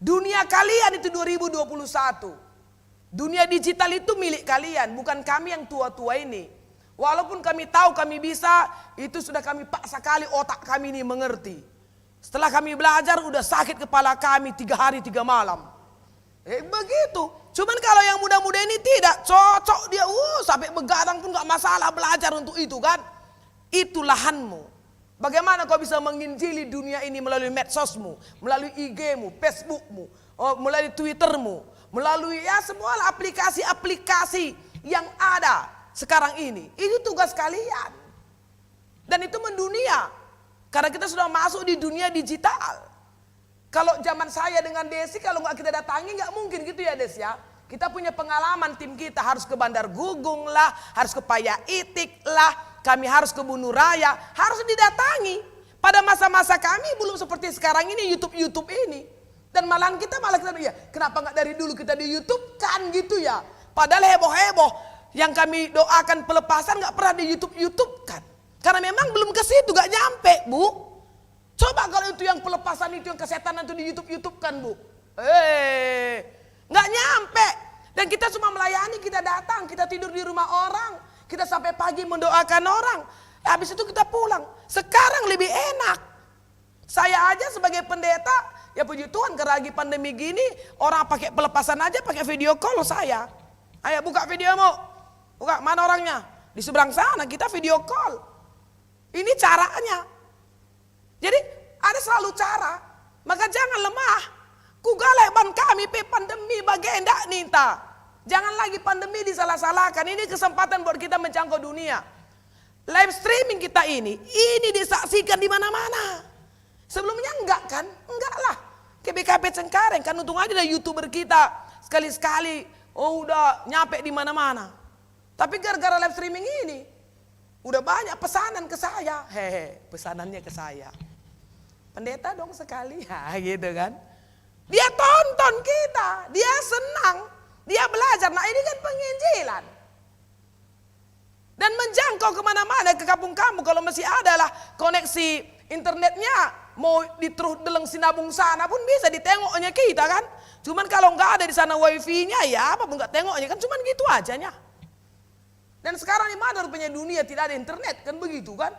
S5: Dunia kalian itu 2021. Dunia digital itu milik kalian, bukan kami yang tua-tua ini. Walaupun kami tahu kami bisa, itu sudah kami paksa kali otak kami ini mengerti. Setelah kami belajar udah sakit kepala kami 3 hari 3 malam. Begitu. Cuman kalau yang muda-muda ini tidak cocok dia, sampai begadang pun gak masalah belajar untuk itu kan. Itu lahanmu. Bagaimana kau bisa menginjili dunia ini melalui medsosmu, melalui IG-mu, Facebookmu, melalui Twittermu, melalui ya semua aplikasi-aplikasi yang ada sekarang ini. Ini tugas kalian. Dan itu mendunia. Karena kita sudah masuk di dunia digital. Kalau zaman saya dengan Desi, kalau nggak kita datangi nggak mungkin gitu ya Des ya. Kita punya pengalaman tim kita harus ke Bandar Gugung lah, harus ke Paya Itik lah, kami harus ke Bunuh Raya, harus didatangi. Pada masa-masa kami belum seperti sekarang ini YouTube ini. Dan malahan kita ya kenapa nggak dari dulu kita di YouTube kan gitu ya. Padahal heboh-heboh yang kami doakan pelepasan nggak pernah di YouTube kan. Karena memang belum ke situ, nggak nyampe Bu. Coba kalau itu yang pelepasan itu yang kesetanan itu di YouTube kan Bu. Nggak nyampe. Dan kita cuma melayani, kita datang, kita tidur di rumah orang. Kita sampai pagi mendoakan orang. Habis itu kita pulang. Sekarang lebih enak. Saya aja sebagai pendeta, ya puji Tuhan karena lagi pandemi gini, orang pakai pelepasan aja pakai video call saya. Ayo buka videomu. Buka, mana orangnya? Di seberang sana kita video call. Ini caranya. Jadi ada selalu cara. Maka jangan lemah. Kugaleban kami pe pandemi bagenda ninta. Jangan lagi pandemi disalah-salahkan. Ini kesempatan buat kita menjangkau dunia. Live streaming kita ini disaksikan di mana-mana. Sebelumnya enggak kan? Enggak lah. GBKP Cengkareng kan untung aja ada YouTuber kita sekali-sekali udah nyampe di mana-mana. Tapi gara-gara live streaming ini udah banyak pesanan ke saya. Pesanannya ke saya. Pendeta dong sekali, ya gitu kan. Dia tonton kita, dia senang, dia belajar. Nah ini kan penginjilan. Dan menjangkau kemana-mana ke kampung-kampung. Kalau masih ada lah koneksi internetnya, mau diteruh deleng sinabung sana pun bisa ditengoknya kita kan. Cuman kalau nggak ada di sana wifi-nya ya apa pun nggak tengoknya kan, cuman gitu ajanya. Dan sekarang di mana rupanya dunia tidak ada internet kan begitu kan.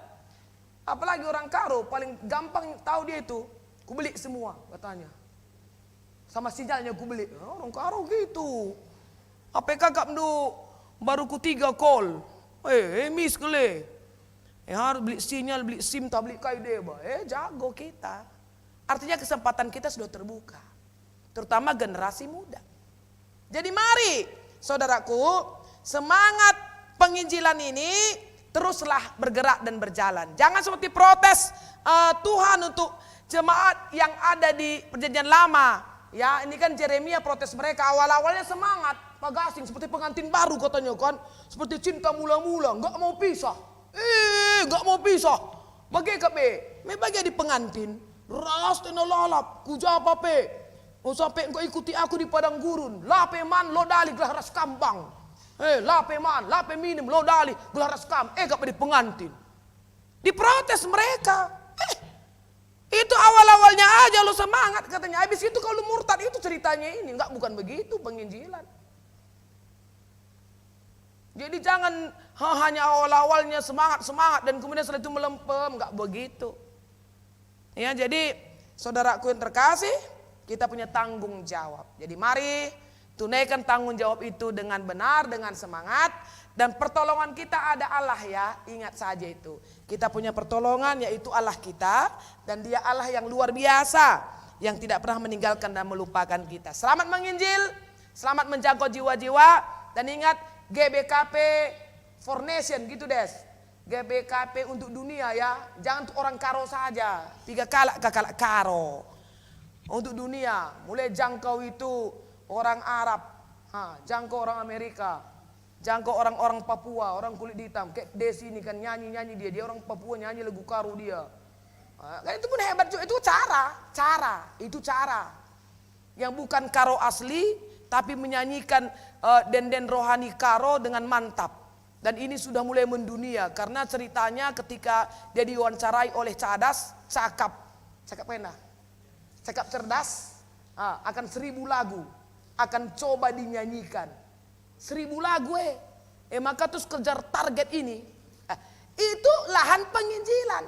S5: Apalagi orang Karo paling gampang tahu dia itu, ku beli semua katanya. Sama sinyalnya ku beli. Orang Karo gitu. APK gak mdu baru ku 3 call. Miss kele. Harus beli sinyal, beli SIM, tak beli kaide ba. Jago kita. Artinya kesempatan kita sudah terbuka. Terutama generasi muda. Jadi mari saudaraku, semangat penginjilan ini teruslah bergerak dan berjalan. Jangan seperti protes Tuhan untuk jemaat yang ada di perjanjian lama. Ya, ini kan Yeremia protes mereka awal-awalnya semangat, Pak Gasing seperti pengantin baru katanya kan, seperti cinta mula-mula, nggak mau pisah. Nggak mau pisah. Bagi kape, me bagi di pengantin, ras tena lalap, kujapa pe. Oh sampai engkau ikuti aku di padang gurun, lape man lo dali gelah ras kambang. Lape man, lape minim lo dali gelah ras kam. Kape di pengantin. Diprotes mereka. Itu awal-awalnya aja lo semangat katanya. Habis itu kalau murtad itu ceritanya ini. Enggak, bukan begitu penginjilan. Jadi jangan hanya awal-awalnya semangat-semangat dan kemudian setelah itu melempem. Enggak begitu. Ya, jadi saudaraku yang terkasih, kita punya tanggung jawab. Jadi mari tunaikan tanggung jawab itu dengan benar, dengan semangat. Dan pertolongan kita ada Allah ya, ingat saja itu. Kita punya pertolongan yaitu Allah kita. Dan dia Allah yang luar biasa, yang tidak pernah meninggalkan dan melupakan kita. Selamat menginjil, selamat menjangkau jiwa-jiwa. Dan ingat GBKP for nation gitu des. GBKP untuk dunia ya, jangan untuk orang karo saja. 3 kalak karo. Untuk dunia, mulai jangkau itu orang Arab, jangkau orang Amerika, jangkau orang-orang Papua, orang kulit hitam. Kayak Desi ini kan nyanyi dia orang Papua nyanyi lagu karo dia. Kan itu pun hebat juga, itu cara. Yang bukan karo asli, tapi menyanyikan denden rohani karo dengan mantap. Dan ini sudah mulai mendunia, karena ceritanya ketika dia diwawancarai oleh Cadas, cakap cerdas, akan 1000 lagu, akan coba dinyanyikan. 1000 lagu maka terus kejar target ini. Itu lahan penginjilan.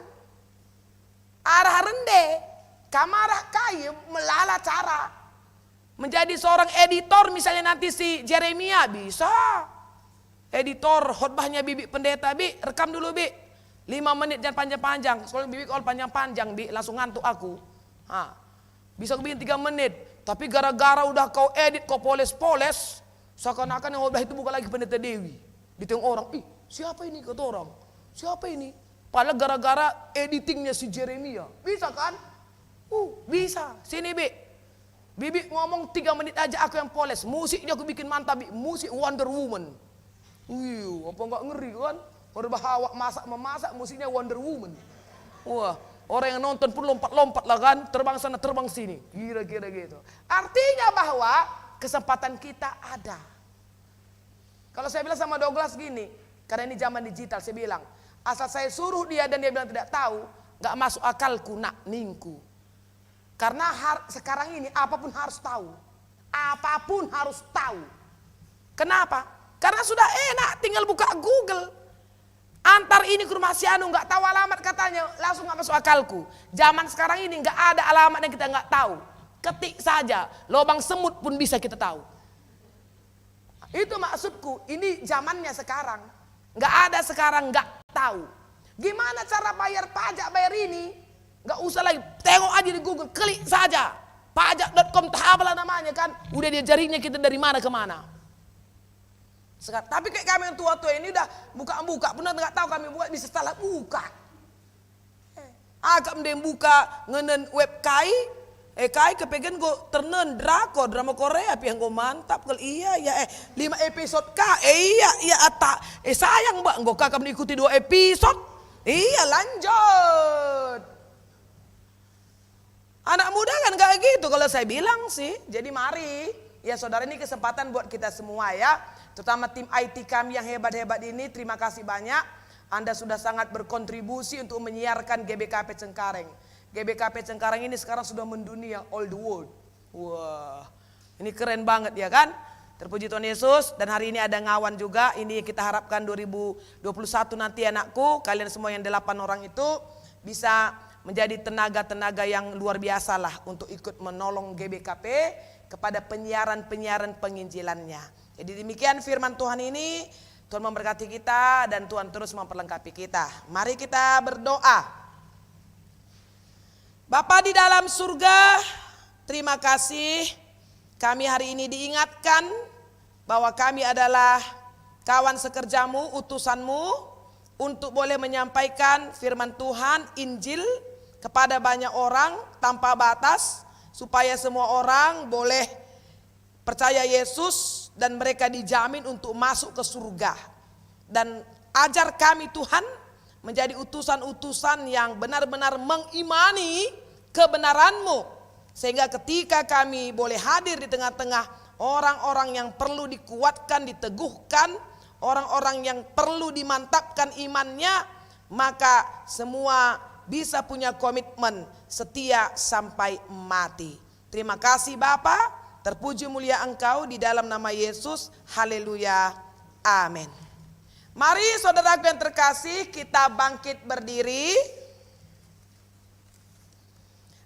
S5: Arah rende, kamarah kayu melala cara. Menjadi seorang editor misalnya nanti si Jeremia bisa. Editor khotbahnya Bibi Pendeta, Bi rekam dulu Bi. 5 menit jangan panjang-panjang. Soalnya Bibi kalau panjang-panjang Bi langsung ngantuk aku. Bisa bikin 3 menit. Tapi gara-gara udah kau edit, kau poles-poles, seakan-akan yang khotbah itu bukan lagi Pendeta Dewi. Ditengok orang, siapa ini kata orang? Siapa ini? Padahal gara-gara editingnya si Jeremia. Bisa kan? Bisa. Sini Bi. Bibi ngomong 3 menit aja aku yang poles. Musiknya aku bikin mantap Bi. Musik Wonder Woman. Apa enggak ngeri kan? Berbahawak memasak musiknya Wonder Woman. Wah, orang yang nonton pun lompat-lompat lah kan, terbang sana terbang sini, kira-kira gitu. Artinya bahwa kesempatan kita ada. Kalau saya bilang sama Douglas gini, karena ini zaman digital, saya bilang, asal saya suruh dia dan dia bilang tidak tahu, nggak masuk akalku nak ningku. Karena sekarang ini apapun harus tahu, Kenapa? Karena sudah enak, tinggal buka Google. Antar ini ke rumah si Anu, nggak tahu alamat katanya, langsung nggak masuk akalku. Zaman sekarang ini nggak ada alamat yang kita nggak tahu. Ketik saja, lubang semut pun bisa kita tahu. Itu maksudku, ini zamannya sekarang. Nggak ada sekarang nggak tahu. Gimana cara bayar pajak bayar ini? Nggak usah lagi, tengok aja di Google, klik saja. Pajak.com, apalah namanya kan, udah dia jarinya kita dari mana ke mana. Sekarang, tapi kayak kami yang tua-tua ini udah buka-buka, benar nggak tahu kami buka bisa salah buka. Agak mending buka ngenen web kai kepengen go ternen drama Korea pi yang go mantap kalau iya ya 5 episode iya ata sayang mbak go kakak mengikuti 2 episode iya lanjut. Anak muda kan gak gitu kalau saya bilang sih. Jadi mari ya saudara, ini kesempatan buat kita semua ya. Terutama tim IT kami yang hebat-hebat ini, terima kasih banyak. Anda sudah sangat berkontribusi untuk menyiarkan GBKP Cengkareng. GBKP Cengkareng ini sekarang sudah mendunia all the world. Wah, ini keren banget ya kan? Terpuji Tuhan Yesus. Dan hari ini ada ngawan juga. Ini kita harapkan 2021 nanti anakku, kalian semua yang 8 orang itu bisa menjadi tenaga-tenaga yang luar biasa lah untuk ikut menolong GBKP kepada penyiaran-penyiaran penginjilannya. Jadi demikian firman Tuhan ini, Tuhan memberkati kita dan Tuhan terus memperlengkapi kita. Mari kita berdoa. Bapa di dalam surga, terima kasih kami hari ini diingatkan bahwa kami adalah kawan sekerjamu, utusanmu untuk boleh menyampaikan firman Tuhan, Injil kepada banyak orang tanpa batas, supaya semua orang boleh percaya Yesus dan mereka dijamin untuk masuk ke surga. Dan ajar kami Tuhan menjadi utusan-utusan yang benar-benar mengimani kebenaran-Mu. Sehingga ketika kami boleh hadir di tengah-tengah orang-orang yang perlu dikuatkan, diteguhkan, orang-orang yang perlu dimantapkan imannya, maka semua bisa punya komitmen setia sampai mati. Terima kasih Bapa, terpuji mulia Engkau di dalam nama Yesus. Haleluya. Amin. Mari saudaraku yang terkasih, kita bangkit berdiri.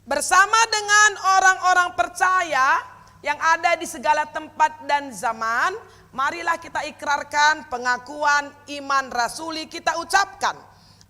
S5: Bersama dengan orang-orang percaya yang ada di segala tempat dan zaman, marilah kita ikrarkan pengakuan iman rasuli. Kita ucapkan,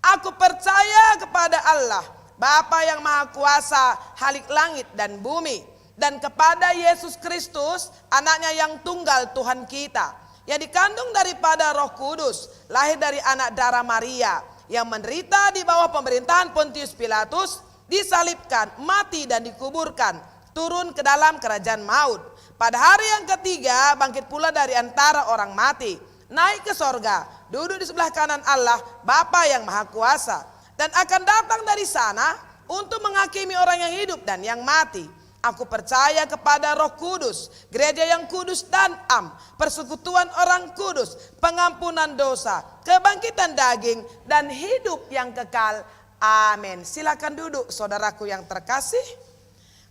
S5: aku percaya kepada Allah, Bapa yang Maha Kuasa, Khalik langit dan bumi, dan kepada Yesus Kristus, anaknya yang tunggal Tuhan kita, yang dikandung daripada Roh Kudus, lahir dari anak darah Maria, yang menderita di bawah pemerintahan Pontius Pilatus, disalibkan, mati dan dikuburkan, turun ke dalam kerajaan maut. Pada hari yang ketiga bangkit pula dari antara orang mati, naik ke sorga, duduk di sebelah kanan Allah Bapa yang Maha Kuasa, dan akan datang dari sana untuk menghakimi orang yang hidup dan yang mati. Aku percaya kepada Roh Kudus, gereja yang kudus dan am, persekutuan orang kudus, pengampunan dosa, kebangkitan daging, dan hidup yang kekal. Amin. Silakan duduk saudaraku yang terkasih.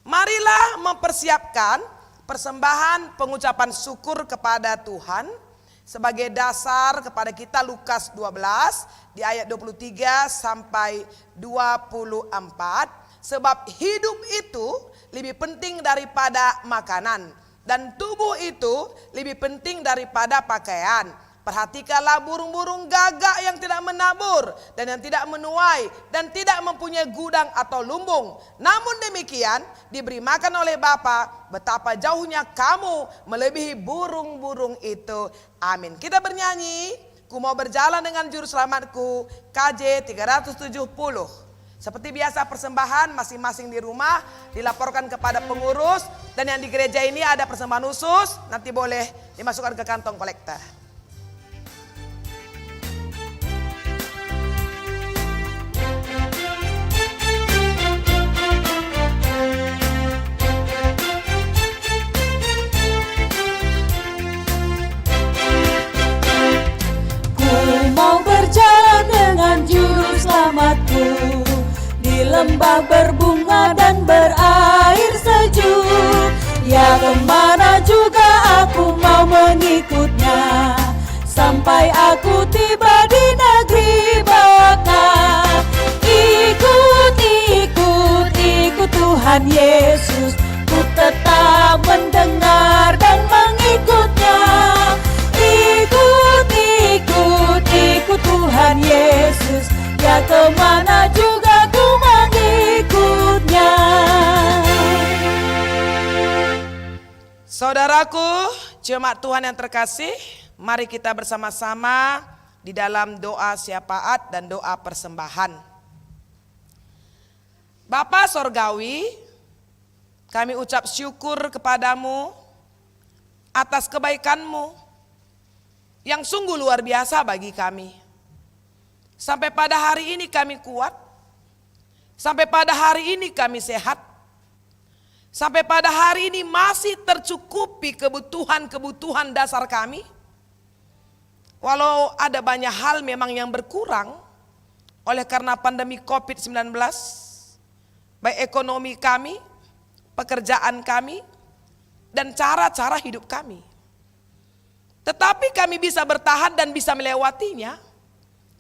S5: Marilah mempersiapkan persembahan pengucapan syukur kepada Tuhan sebagai dasar kepada kita Lukas 12 di ayat 23 sampai 24. Sebab hidup itu lebih penting daripada makanan, dan tubuh itu lebih penting daripada pakaian. Perhatikanlah burung-burung gagak yang tidak menabur dan yang tidak menuai dan tidak mempunyai gudang atau lumbung, namun demikian diberi makan oleh Bapa. Betapa jauhnya kamu melebihi burung-burung itu. Amin. Kita bernyanyi, ku mau berjalan dengan juru selamatku, KJ 370. Seperti biasa persembahan masing-masing di rumah dilaporkan kepada pengurus, dan yang di gereja ini ada persembahan khusus, nanti boleh dimasukkan ke kantong kolektor.
S2: Ku mau berjalan dengan juru selamatku di lembah berbunga dan berair sejuk. Ya, kemana juga aku mau mengikutnya, sampai aku tiba di negeri Baka. Ikut, ikut, ikut Tuhan Yesus, ku tetap mendengar dan mengikutnya. Ikut, ikut, ikut Tuhan Yesus, ya kemana juga ku mengikutnya.
S5: Saudaraku, jemaat Tuhan yang terkasih, mari kita bersama-sama di dalam doa syafaat dan doa persembahan. Bapa Sorgawi, kami ucap syukur kepadamu atas kebaikan-Mu yang sungguh luar biasa bagi kami. Sampai pada hari ini kami kuat, sampai pada hari ini kami sehat, sampai pada hari ini masih tercukupi kebutuhan-kebutuhan dasar kami. Walau ada banyak hal memang yang berkurang oleh karena pandemi COVID-19, baik ekonomi kami, pekerjaan kami, dan cara-cara hidup kami. Tetapi kami bisa bertahan dan bisa melewatinya,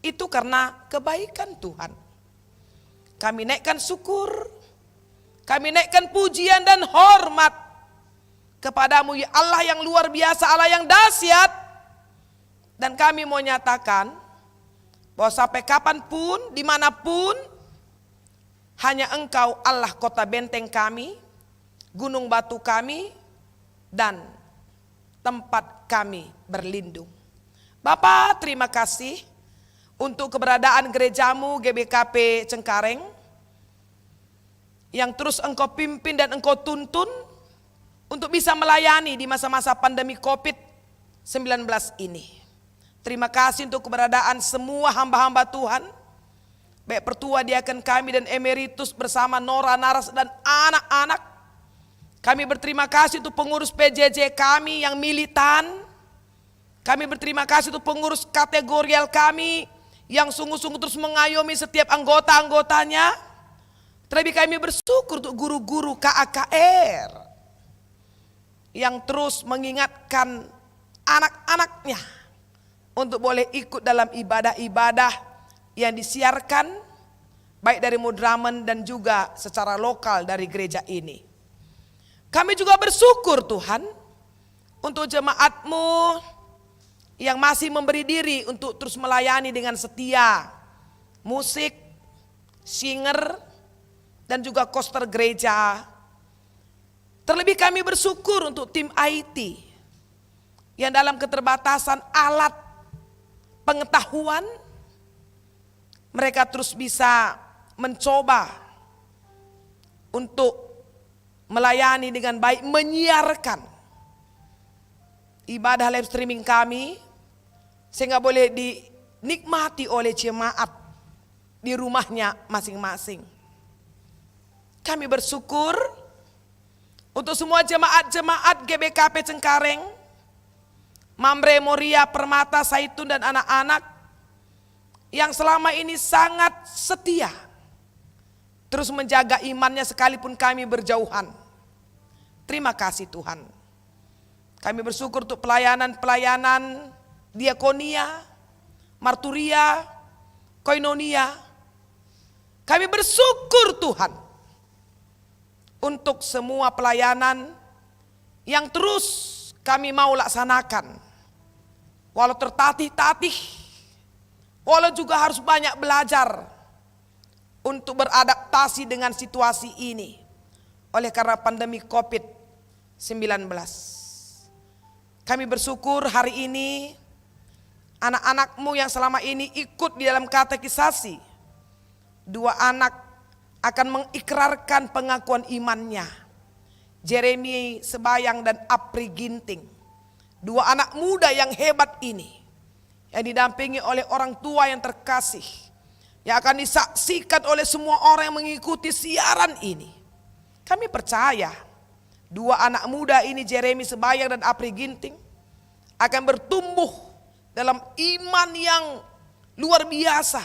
S5: itu karena kebaikan Tuhan. Kami naikkan syukur, kami naikkan pujian dan hormat kepadamu ya Allah yang luar biasa, Allah yang dahsyat. Dan kami mau nyatakan bahwa sampai kapanpun, dimanapun, hanya Engkau Allah kota benteng kami, gunung batu kami, dan tempat kami berlindung. Bapa, terima kasih untuk keberadaan gerejamu GBKP Cengkareng yang terus Engkau pimpin dan Engkau tuntun untuk bisa melayani di masa-masa pandemi COVID-19 ini. Terima kasih untuk keberadaan semua hamba-hamba Tuhan baik pertua diaken kami dan emeritus bersama Nora, Naras dan anak-anak. Kami berterima kasih untuk pengurus PJJ kami yang militan. Kami berterima kasih untuk pengurus kategorial kami yang sungguh-sungguh terus mengayomi setiap anggota-anggotanya. Terlebih kami bersyukur untuk guru-guru KAKR yang terus mengingatkan anak-anaknya untuk boleh ikut dalam ibadah-ibadah yang disiarkan baik dari Mudramen dan juga secara lokal dari gereja ini. Kami juga bersyukur Tuhan untuk jemaat-Mu yang masih memberi diri untuk terus melayani dengan setia, musik, singer, dan juga koster gereja. Terlebih kami bersyukur untuk tim IT yang dalam keterbatasan alat pengetahuan, mereka terus bisa mencoba untuk melayani dengan baik, menyiarkan ibadah live streaming kami sehingga boleh dinikmati oleh jemaat di rumahnya masing-masing. Kami bersyukur untuk semua jemaat-jemaat GBKP Cengkareng, Mamre, Moria, Permata, Saitun dan anak-anak yang selama ini sangat setia terus menjaga imannya sekalipun kami berjauhan. Terima kasih Tuhan. Kami bersyukur untuk pelayanan-pelayanan diakonia, marturia, koinonia. Kami bersyukur Tuhan untuk semua pelayanan yang terus kami mau laksanakan. Walau tertatih-tatih, walau juga harus banyak belajar untuk beradaptasi dengan situasi ini oleh karena pandemi COVID-19. Kami bersyukur hari ini anak-anak-Mu yang selama ini ikut di dalam katekisasi, 2 anak akan mengikrarkan pengakuan imannya. Jeremy Sebayang dan Apri Ginting, 2 anak muda yang hebat ini, yang didampingi oleh orang tua yang terkasih, yang akan disaksikan oleh semua orang yang mengikuti siaran ini. Kami percaya 2 anak muda ini, Jeremy Sebayang dan Apri Ginting, akan bertumbuh dalam iman yang luar biasa,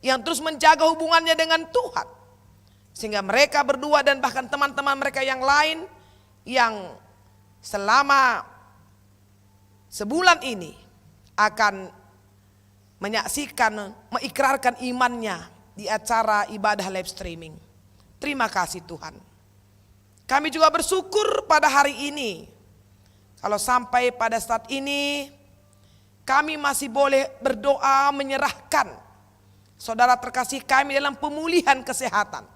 S5: yang terus menjaga hubungannya dengan Tuhan, sehingga mereka berdua dan bahkan teman-teman mereka yang lain yang selama sebulan ini akan menyaksikan, mengikrarkan imannya di acara ibadah live streaming. Terima kasih Tuhan. Kami juga bersyukur pada hari ini, kalau sampai pada saat ini kami masih boleh berdoa menyerahkan saudara terkasih kami dalam pemulihan kesehatan.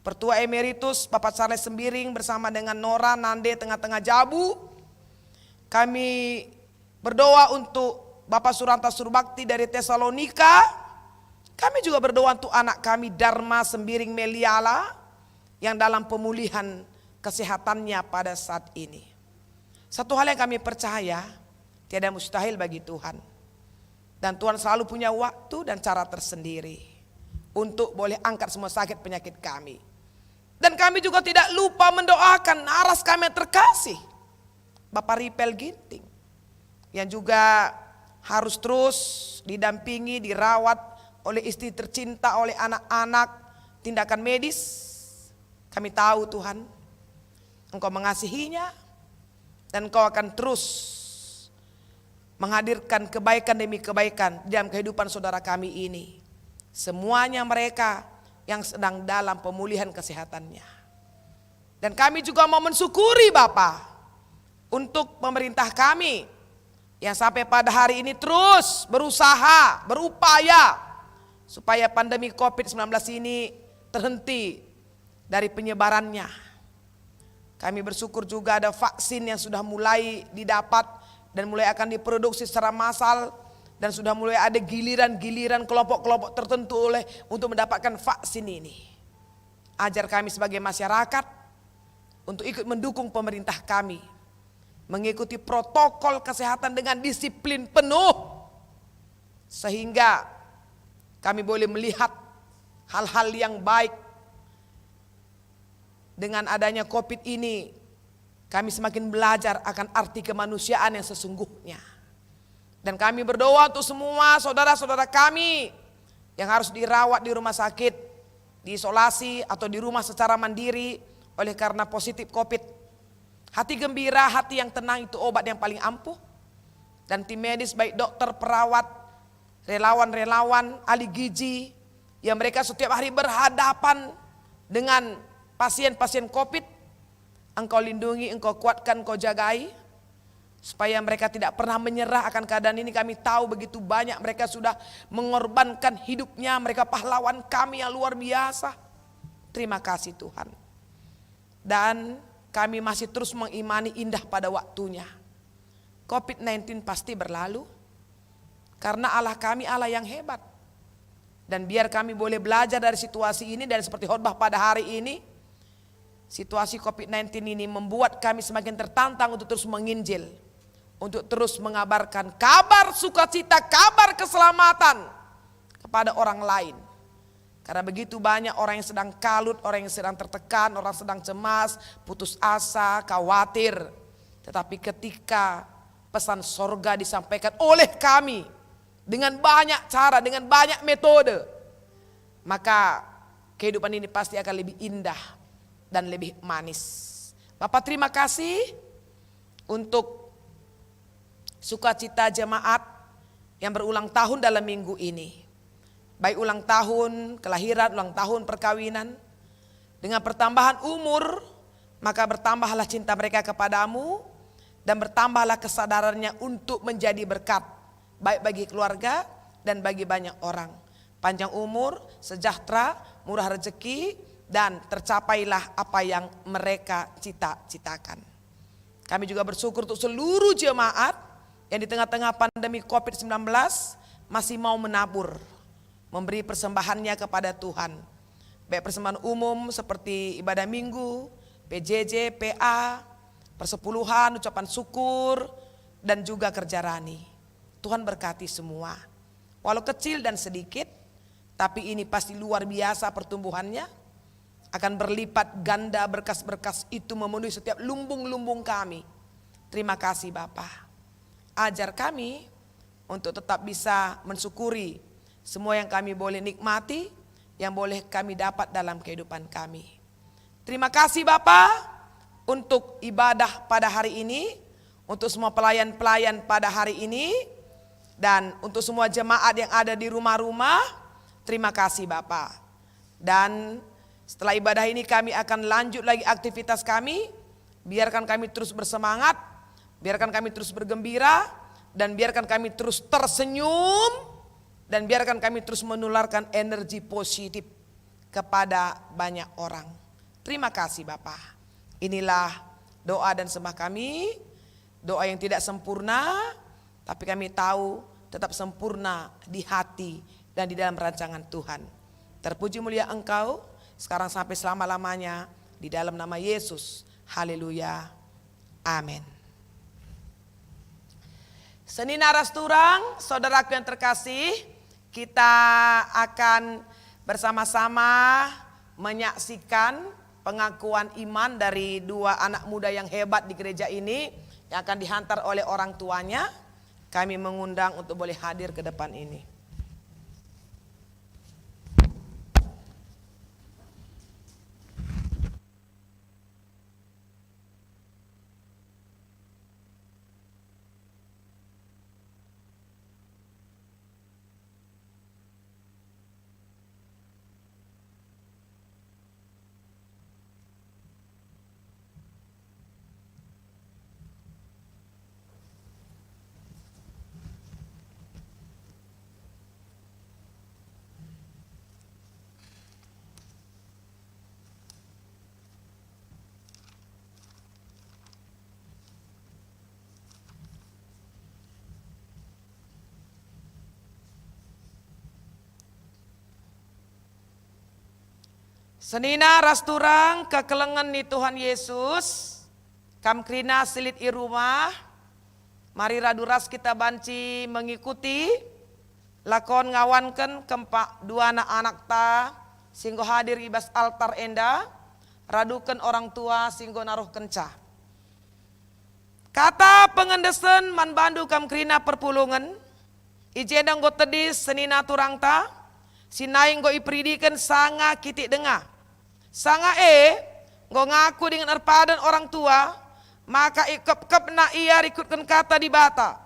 S5: Pertua Emeritus Bapak Charles Sembiring bersama dengan Nora, Nande, tengah-tengah Jabu. Kami berdoa untuk Bapak Suranta Surbakti dari Tesalonika. Kami juga berdoa untuk anak kami Dharma Sembiring Meliala yang dalam pemulihan kesehatannya pada saat ini. Satu hal yang kami percaya, tiada mustahil bagi Tuhan. Dan Tuhan selalu punya waktu dan cara tersendiri untuk boleh angkat semua sakit penyakit kami. Dan kami juga tidak lupa mendoakan aras kami yang terkasih, Bapak Ripel Ginting, yang juga harus terus didampingi, dirawat oleh istri tercinta, oleh anak-anak, tindakan medis. Kami tahu Tuhan, Engkau mengasihinya dan Engkau akan terus menghadirkan kebaikan demi kebaikan dalam kehidupan saudara kami ini. Semuanya mereka yang sedang dalam pemulihan kesehatannya. Dan kami juga mau mensyukuri Bapa untuk pemerintah kami yang sampai pada hari ini terus berusaha, berupaya supaya pandemi COVID-19 ini terhenti dari penyebarannya. Kami bersyukur juga ada vaksin yang sudah mulai didapat dan mulai akan diproduksi secara massal, dan sudah mulai ada giliran-giliran kelompok-kelompok tertentu untuk mendapatkan vaksin ini. Ajar kami sebagai masyarakat untuk ikut mendukung pemerintah kami, mengikuti protokol kesehatan dengan disiplin penuh, sehingga kami boleh melihat hal-hal yang baik. Dengan adanya COVID ini, kami semakin belajar akan arti kemanusiaan yang sesungguhnya. Dan kami berdoa untuk semua saudara-saudara kami yang harus dirawat di rumah sakit, diisolasi atau di rumah secara mandiri oleh karena positif COVID. Hati gembira, hati yang tenang itu obat yang paling ampuh. Dan tim medis baik dokter, perawat, relawan-relawan, ahli gizi yang mereka setiap hari berhadapan dengan pasien-pasien COVID, Engkau lindungi, Engkau kuatkan, Engkau jagai, supaya mereka tidak pernah menyerah akan keadaan ini. Kami tahu begitu banyak mereka sudah mengorbankan hidupnya, mereka pahlawan kami yang luar biasa. Terima kasih Tuhan. Dan kami masih terus mengimani indah pada waktunya. COVID-19 pasti berlalu, karena Allah kami Allah yang hebat. Dan biar kami boleh belajar dari situasi ini, dan seperti khotbah pada hari ini, situasi COVID-19 ini membuat kami semakin tertantang untuk terus menginjil, untuk terus mengabarkan kabar sukacita, kabar keselamatan kepada orang lain. Karena begitu banyak orang yang sedang kalut, orang yang sedang tertekan, orang sedang cemas, putus asa, khawatir. Tetapi ketika pesan sorga disampaikan oleh kami dengan banyak cara, dengan banyak metode, maka kehidupan ini pasti akan lebih indah dan lebih manis. Bapak terima kasih untuk sukacita jemaat yang berulang tahun dalam minggu ini. Baik ulang tahun kelahiran, ulang tahun perkawinan. Dengan pertambahan umur, maka bertambahlah cinta mereka kepadamu, dan bertambahlah kesadarannya untuk menjadi berkat, baik bagi keluarga dan bagi banyak orang. Panjang umur, sejahtera, murah rezeki, dan tercapailah apa yang mereka cita-citakan. Kami juga bersyukur untuk seluruh jemaat yang di tengah-tengah pandemi COVID-19 masih mau menabur, memberi persembahannya kepada Tuhan. Baik persembahan umum seperti ibadah minggu, PJJ, PA, persepuluhan, ucapan syukur, dan juga kerja rani. Tuhan berkati semua. Walau kecil dan sedikit, tapi ini pasti luar biasa pertumbuhannya. Akan berlipat ganda berkas-berkas itu memenuhi setiap lumbung-lumbung kami. Terima kasih Bapa. Ajar kami untuk tetap bisa mensyukuri semua yang kami boleh nikmati, yang boleh kami dapat dalam kehidupan kami. Terima kasih Bapa untuk ibadah pada hari ini, untuk semua pelayan-pelayan pada hari ini, dan untuk semua jemaat yang ada di rumah-rumah. Terima kasih Bapa. Dan setelah ibadah ini kami akan lanjut lagi aktivitas kami. Biarkan kami terus bersemangat, biarkan kami terus bergembira, dan biarkan kami terus tersenyum, dan biarkan kami terus menularkan energi positif kepada banyak orang. Terima kasih Bapa. Inilah doa dan sembah kami, doa yang tidak sempurna, tapi kami tahu tetap sempurna di hati dan di dalam rancangan Tuhan. Terpuji mulia Engkau sekarang sampai selama-lamanya, di dalam nama Yesus. Haleluya. Amin. Seni naras turang, saudaraku yang terkasih, kita akan bersama-sama menyaksikan pengakuan iman dari dua anak muda yang hebat di gereja ini, yang akan dihantar oleh orang tuanya. Kami mengundang untuk boleh hadir ke depan ini. Senina rasturang kekelengan ni Tuhan Yesus, kam krina silit i rumah, mari raduras kita banci mengikuti lakon ngawankan kempak dua anak-anak ta singgo hadir ibas altar enda, radukan orang tua singgo naruh kenca. Kata pengendesen man bandu kam krina perpulungan, ijendang go tedis senina turangta, sinaing go ipridikan sanga kitik denga. Sanga go ngaku dengan erpadan orang tua, maka ikep-kep na ia ikutkan kata di bata.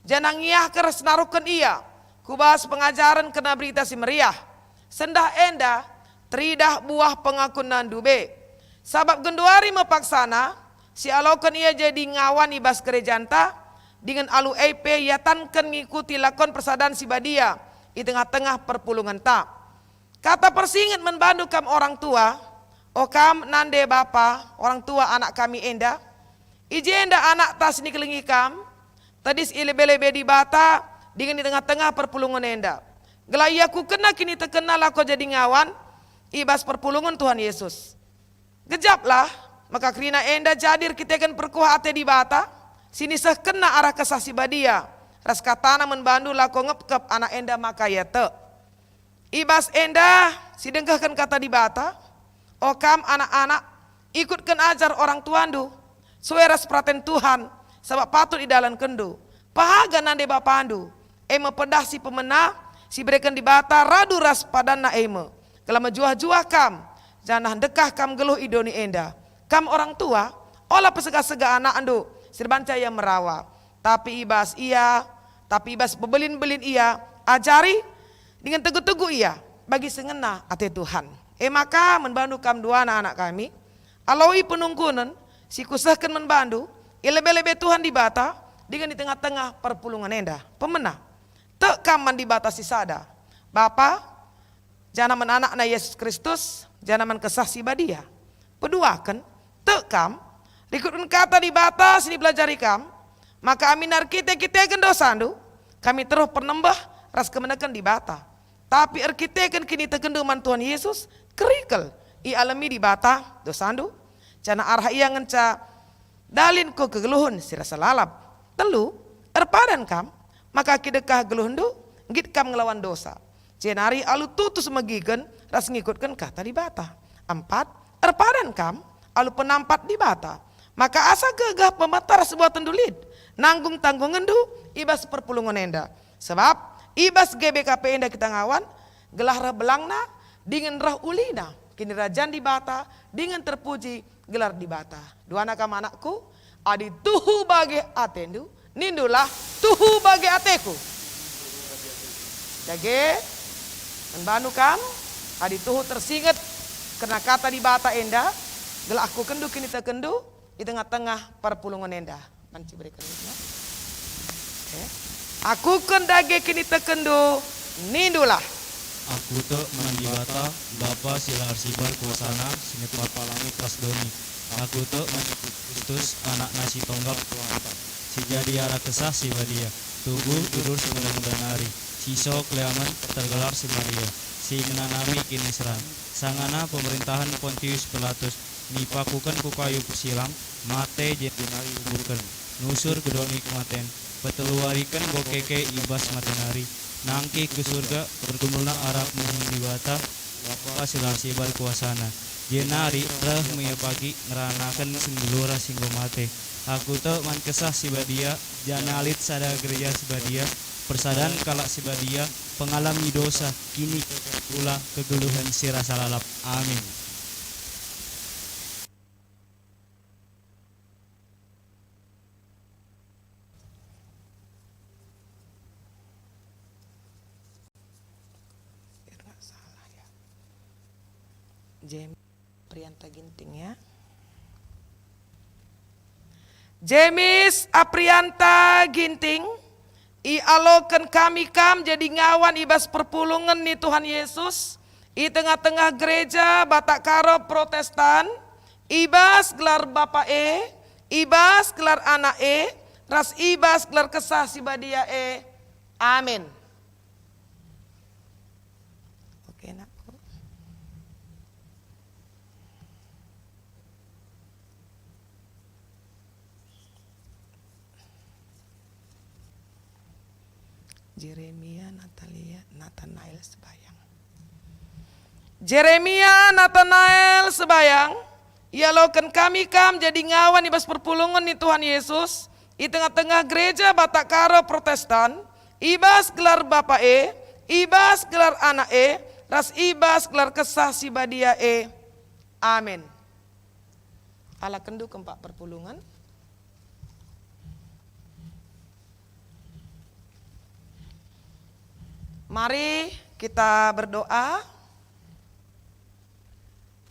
S5: Janang ia keres naruhkan ia, kubahas pengajaran kena berita si meriah. Sendah enda, teridah buah pengakuan dube. Sabab genduari mepaksana, si alaukan ia jadi ngawan ibas gerejanta, dengan alu EP yatankan ngikuti lakon persadaan si badia, di tengah-tengah perpulungan tak. Kata persingit membantu kam orang tua, o kam nande bapa, orang tua anak kami enda, ijenda anak tas ni kelingi kam, tadis ilebe-lebe di bata, dengan di tengah-tengah perpulungan enda. Gelayaku kena kini terkenal aku jadi ngawan, ibas perpulungan Tuhan Yesus. Gejaplah, maka krina enda jadir kita kan perkuah ate di bata, sini sekena arah kesasi badia, ras katana membantu lako ngepkep anak enda maka ya te. Ibas enda, sidengkahkan kata di bata, o kam anak-anak, ikutkan ajar orang tuandu, sueras praten Tuhan, sebab patut di dalam kendu, pahaga nande bapandu, eme pedah si pemenah, si berikan di bata radu ras padana eme, kalau menjuah-juah kam, jangan dekah kam geluh idoni enda, kam orang tua, olah pesega-sega anak andu, sirbanca yang merawa, tapi ibas bebelin-belin ia, ajari dengan teguh-teguh ia, bagi sengena ate Tuhan. Maka membantu kam dua anak-anak kami, alaui penungkunan, si kusahkan membantu, ilebe-lebe Tuhan di bata, dengan di tengah-tengah perpulungan enda, pemenah, tek kaman di bata si sada, Bapa, jangan menanak na Yesus Kristus, jangan kesah si badia, peduakan, tek kam, rikutun kata di bata, sini pelajari kam, maka aminar kita kan dosandu, kami terus penembah, ras kemenakan di bata, tapi kita kan kini tegenduman Tuhan Yesus, kerikel, i alami di bata, dosandu, cana arah ia ngenca, dalin ko kegeluhun sirasa lalap, telu, erpadan kam, maka kidekah geluhundu, ngit kam ngelawan dosa, jenari alu tutus megigen, ras ngikutkan kata di bata, 4, erpadan kam, alu penampat di bata, maka asa gegah pematar sebuah tendulid, nanggung tanggung ngendu, ibas perpulungan enda, sebab ibas GBKP enda kita ngawan, gelah rah belangna, dengan rah ulina, kini rajan di bata, dengan terpuji gelar di bata. Dua anak kam anakku, adi tuhu bagi atendu, nindulah tuhu bagi ateku. Jage, membanu kam, adi tuhu tersinget, karena kata di bata enda, gelah aku kendu kini terkendu, di tengah-tengah perpulungan enda. Manci berikan ini. Aku kendage kini tekendu, nindulah.
S6: Aku te mandi bata, Bapa silar sibar kuasana, sinepat palangi kasdoni. Aku te mandi Kristus, anak nasi tonggak tuanta. Si jadi arah kesah si badia, tubuh tidur semudah-mudah nari. Siso kleaman tergelar si Maria, si menanami kini serang. Sangana pemerintahan Pontius Pilatus, nipakukan ku kayu persilang, mate jenari bukan. Nusur gedoni kematen, peteluarikan bokeke ibas matenari. Nangki ke surga berkumpulna Arab muhun di bata, Bapa silar sibar kuasana. Jenari reh mia pagi ngeranakan singgulura singgo mate. Aku te man kesah si badia, janalit sada gereja si badia, persadan kalak si badia, pengalami dosa, kini ulah kegeluhan si rasa lalap. Amin.
S5: James Aprianta Ginting ya. James Aprianta Ginting, i alokan kami kam jadi ngawan ibas perpulungan nih Tuhan Yesus, i tengah-tengah gereja Batak Karo Protestan, ibas gelar Bapak ibas gelar anak ras ibas gelar kesah si badia amin. Oke nak. Jeremia, Natalia, Nathanael sebayang. Jeremia Nathanael sebayang, ia loken kami jadi ngawan ibas perpulungan ni Tuhan Yesus, di tengah-tengah gereja Batak Karo Protestan, ibas gelar Bapa ibas gelar Anak ras ibas gelar kesah si badia Amin. Allah kendu keempat perpulungan. Mari kita berdoa.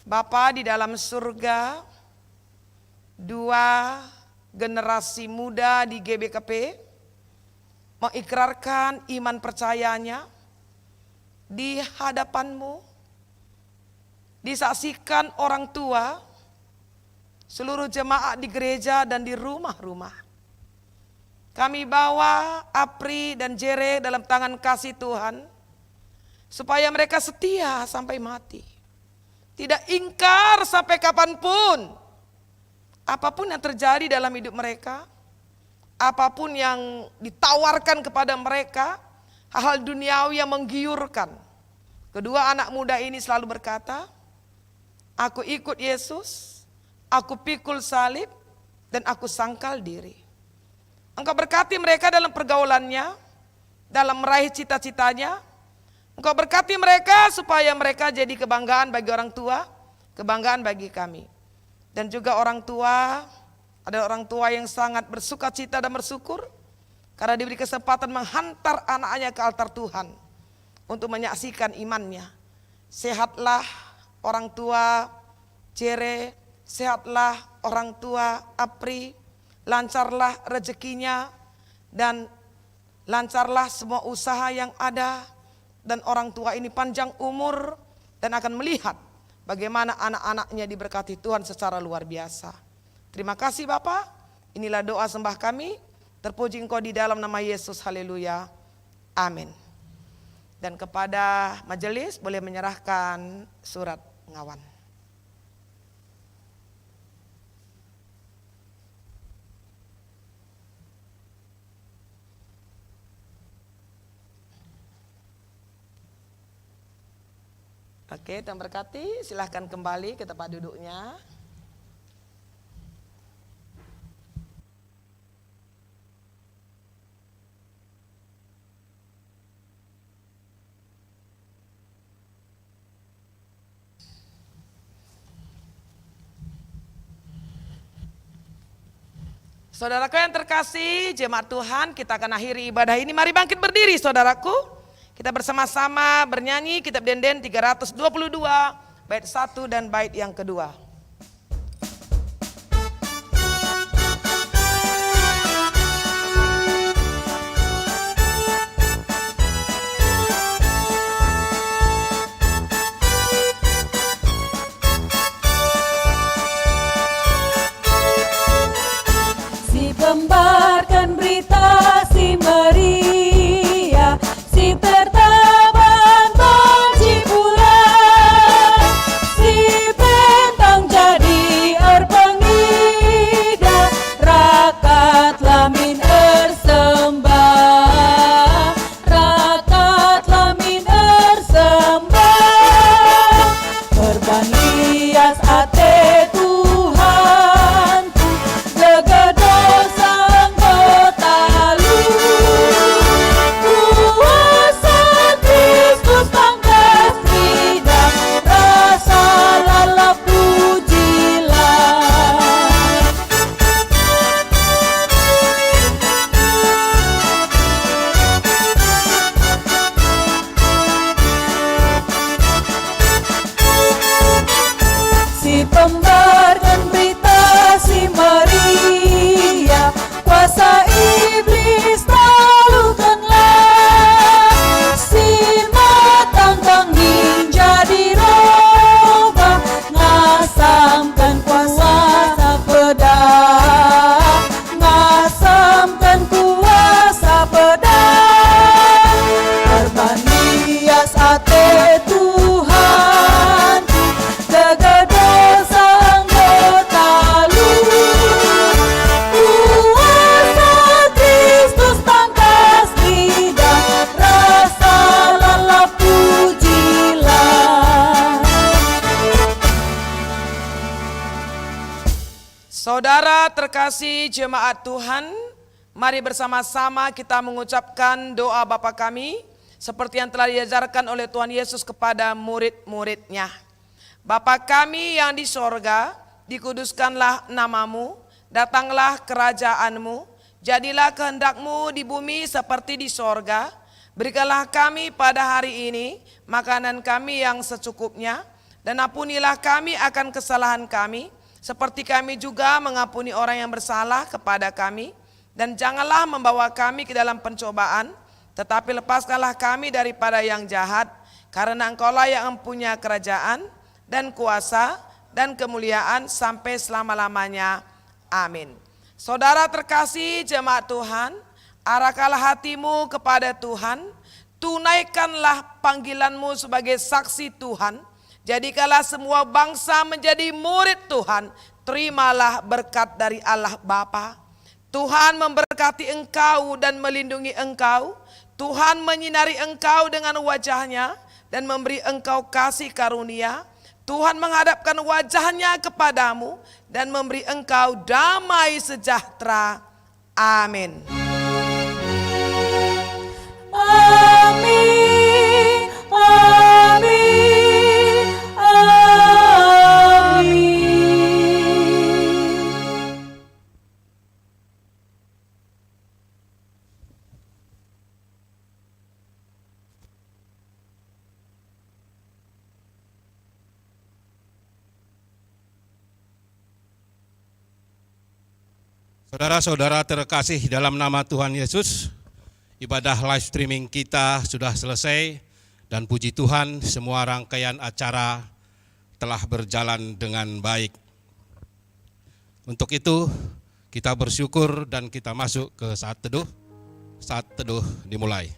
S5: Bapa di dalam surga, dua generasi muda di GBKP mengikrarkan iman percayanya di hadapan-Mu, disaksikan orang tua, seluruh jemaat di gereja dan di rumah-rumah. Kami bawa Apri dan Jere dalam tangan kasih Tuhan, supaya mereka setia sampai mati. Tidak ingkar sampai kapanpun. Apapun yang terjadi dalam hidup mereka, apapun yang ditawarkan kepada mereka, hal-hal duniawi yang menggiurkan. Kedua anak muda ini selalu berkata, aku ikut Yesus, aku pikul salib, dan aku sangkal diri. Engkau berkati mereka dalam pergaulannya, dalam meraih cita-citanya. Engkau berkati mereka supaya mereka jadi kebanggaan bagi orang tua, kebanggaan bagi kami. Dan juga orang tua, ada orang tua yang sangat bersuka cita dan bersyukur karena diberi kesempatan menghantar anaknya ke altar Tuhan untuk menyaksikan imannya. Sehatlah orang tua Jere, sehatlah orang tua Apri, lancarlah rezekinya dan lancarlah semua usaha yang ada. Dan orang tua ini panjang umur dan akan melihat bagaimana anak-anaknya diberkati Tuhan secara luar biasa. Terima kasih Bapak, inilah doa sembah kami, terpuji Engkau di dalam nama Yesus, haleluya, amin. Dan kepada majelis boleh menyerahkan surat ngawan. Oke, Tuhan berkati, silahkan kembali ke tempat duduknya. Saudaraku yang terkasih, jemaat Tuhan, kita akan akhiri ibadah ini. Mari bangkit berdiri saudaraku. Kita bersama-sama bernyanyi kitab Denden 322, bait 1 dan bait yang kedua.
S2: Si pembarkan berita si Maria, si tertaban banci pulang, si pentang
S5: Saudara terkasih jemaat Tuhan, mari bersama-sama kita mengucapkan doa Bapa kami seperti yang telah diajarkan oleh Tuhan Yesus kepada murid-muridnya. Bapa kami yang di sorga, dikuduskanlah namamu, datanglah kerajaanmu, jadilah kehendak-Mu di bumi seperti di sorga. Berikanlah kami pada hari ini makanan kami yang secukupnya, dan ampunilah kami akan kesalahan kami, seperti kami juga mengampuni orang yang bersalah kepada kami. Dan janganlah membawa kami ke dalam pencobaan, tetapi lepaskanlah kami daripada yang jahat, karena Engkaulah yang mempunyai kerajaan dan kuasa dan kemuliaan sampai selama-lamanya. Amin. Saudara terkasih jemaat Tuhan, arahkanlah hatimu kepada Tuhan, tunaikanlah panggilanmu sebagai saksi Tuhan, jadikanlah semua bangsa menjadi murid Tuhan, terimalah berkat dari Allah Bapa. Tuhan memberkati engkau dan melindungi engkau, Tuhan menyinari engkau dengan wajahnya dan memberi engkau kasih karunia. Tuhan menghadapkan wajahnya kepadamu dan memberi engkau damai sejahtera. Amin.
S2: Amin, amin, amin.
S3: Saudara-saudara terkasih dalam nama Tuhan Yesus, ibadah live streaming kita sudah selesai dan puji Tuhan semua rangkaian acara telah berjalan dengan baik. Untuk itu kita bersyukur dan kita masuk ke saat teduh. Saat teduh dimulai.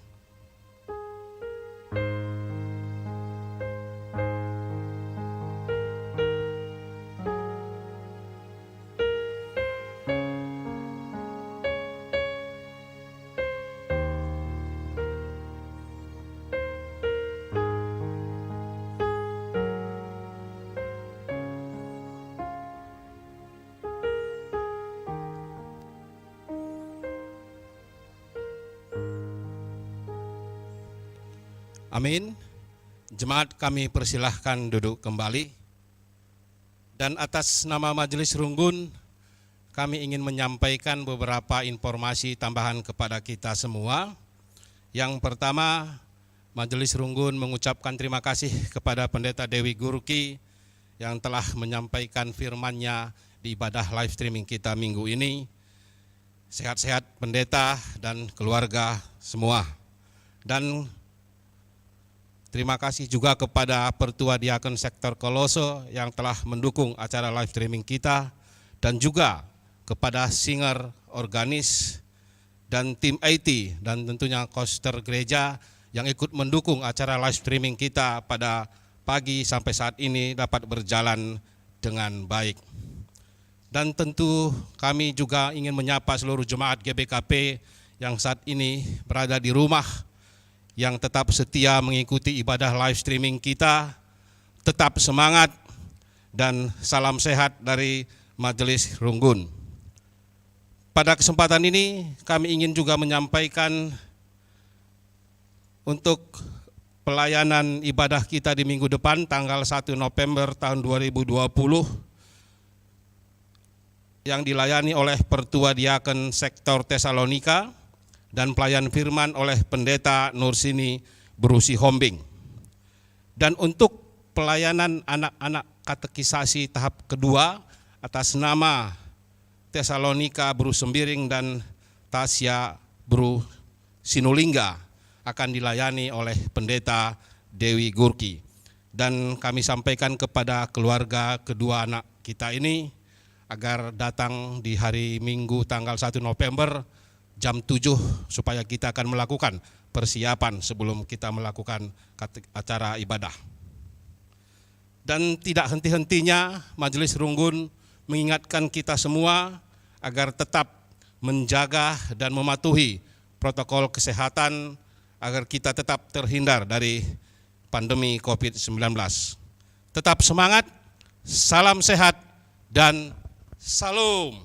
S3: Amin. Jemaat kami persilahkan duduk kembali. Dan atas nama Majelis Runggun, kami ingin menyampaikan beberapa informasi tambahan kepada kita semua. Yang pertama, Majelis Runggun mengucapkan terima kasih kepada Pendeta Dewi Gurki yang telah menyampaikan firman-Nya di ibadah live streaming kita minggu ini. Sehat-sehat pendeta dan keluarga semua. Dan terima kasih juga kepada Pertua Diakon Sektor Kolose yang telah mendukung acara live streaming kita, dan juga kepada singer, organis, dan tim IT, dan tentunya koster gereja yang ikut mendukung acara live streaming kita pada pagi sampai saat ini dapat berjalan dengan baik. Dan tentu kami juga ingin menyapa seluruh jemaat GBKP yang saat ini berada di rumah, yang tetap setia mengikuti ibadah live streaming kita. Tetap semangat dan salam sehat dari Majelis Runggun. Pada kesempatan ini kami ingin juga menyampaikan untuk pelayanan ibadah kita di minggu depan tanggal 1 November tahun 2020 yang dilayani oleh Pertua Diakon Sektor Tesalonika dan pelayan firman oleh Pendeta Nursini Brusi Hombing. Dan untuk pelayanan anak-anak katekisasi tahap kedua atas nama Tesalonika Bru Sembiring dan Tasya Bru Sinulingga akan dilayani oleh Pendeta Dewi Gurki. Dan kami sampaikan kepada keluarga kedua anak kita ini agar datang di hari Minggu tanggal 1 November jam 7 supaya kita akan melakukan persiapan sebelum kita melakukan acara ibadah. Dan tidak henti-hentinya Majelis Runggun mengingatkan kita semua agar tetap menjaga dan mematuhi protokol kesehatan agar kita tetap terhindar dari pandemi COVID-19. Tetap semangat, salam sehat, dan Salam.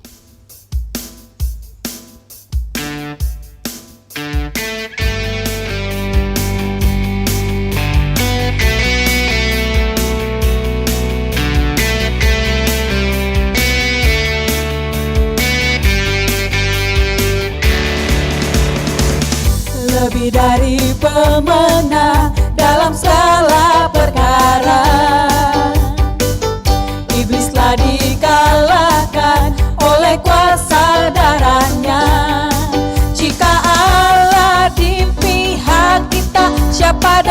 S2: Lebih dari pemenang dalam segala perkara, iblislah dikalahkan oleh kuasa darahnya. Jika Allah di pihak kita, siapa